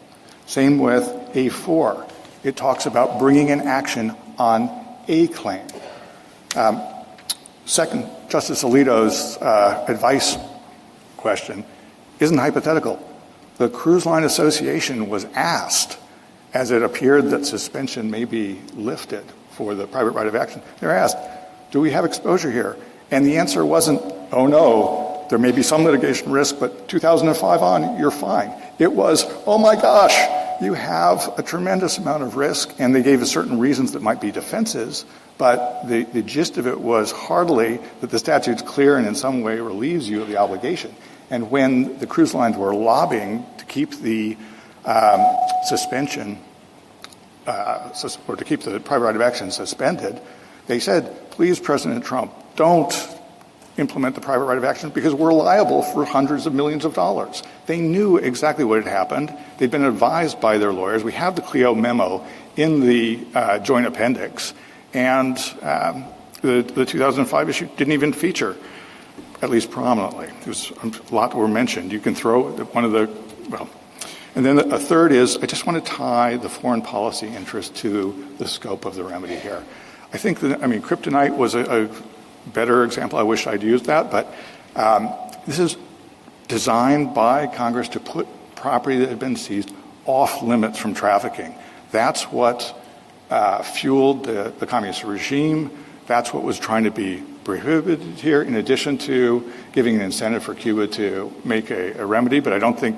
Same with A4. It talks about bringing an action on a claim. Second, Justice Alito's advice question isn't hypothetical. The Cruise Line Association was asked, as it appeared that suspension may be lifted for the private right of action, they're asked, do we have exposure here? And the answer wasn't, oh no, there may be some litigation risk, but 2005 on, you're fine. It was, oh my gosh, you have a tremendous amount of risk, and they gave us certain reasons that might be defenses, but the gist of it was heartily that the statute's clear and in some way relieves you of the obligation. And when the cruise lines were lobbying to keep the suspension, or to keep the private right of action suspended, they said, please, President Trump, don't implement the private right of action because we're liable for hundreds of millions of dollars. They knew exactly what had happened. They'd been advised by their lawyers. We have the Clio memo in the joint appendix, and the 2005 issue didn't even feature, at least prominently. There's a lot that were mentioned. You can throw one of the, well, and then a third is, I just want to tie the foreign policy interest to the scope of the remedy here. I think that, kryptonite was a better example. I wish I'd used that, but this is designed by Congress to put property that had been seized off limits from trafficking. That's what fueled the communist regime. That's what was trying to be prohibited here, in addition to giving an incentive for Cuba to make a remedy, but I don't think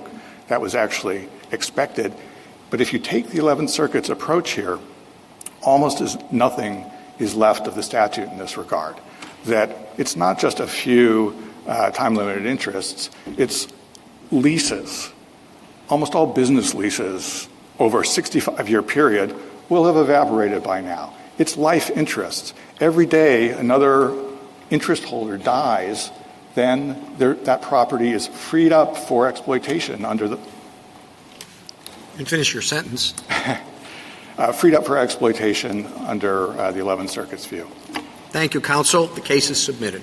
that was actually expected. But if you take the 11th Circuit's approach here, almost as nothing is left of the statute in this regard. That it's not just a few time-limited interests, it's leases. Almost all business leases over a 65-year period will have evaporated by now. It's life interests. Every day another interest holder dies, then that property is freed up for exploitation under the...
And finish your sentence.
Freed up for exploitation under the 11th Circuit's view.
Thank you, counsel. The case is submitted.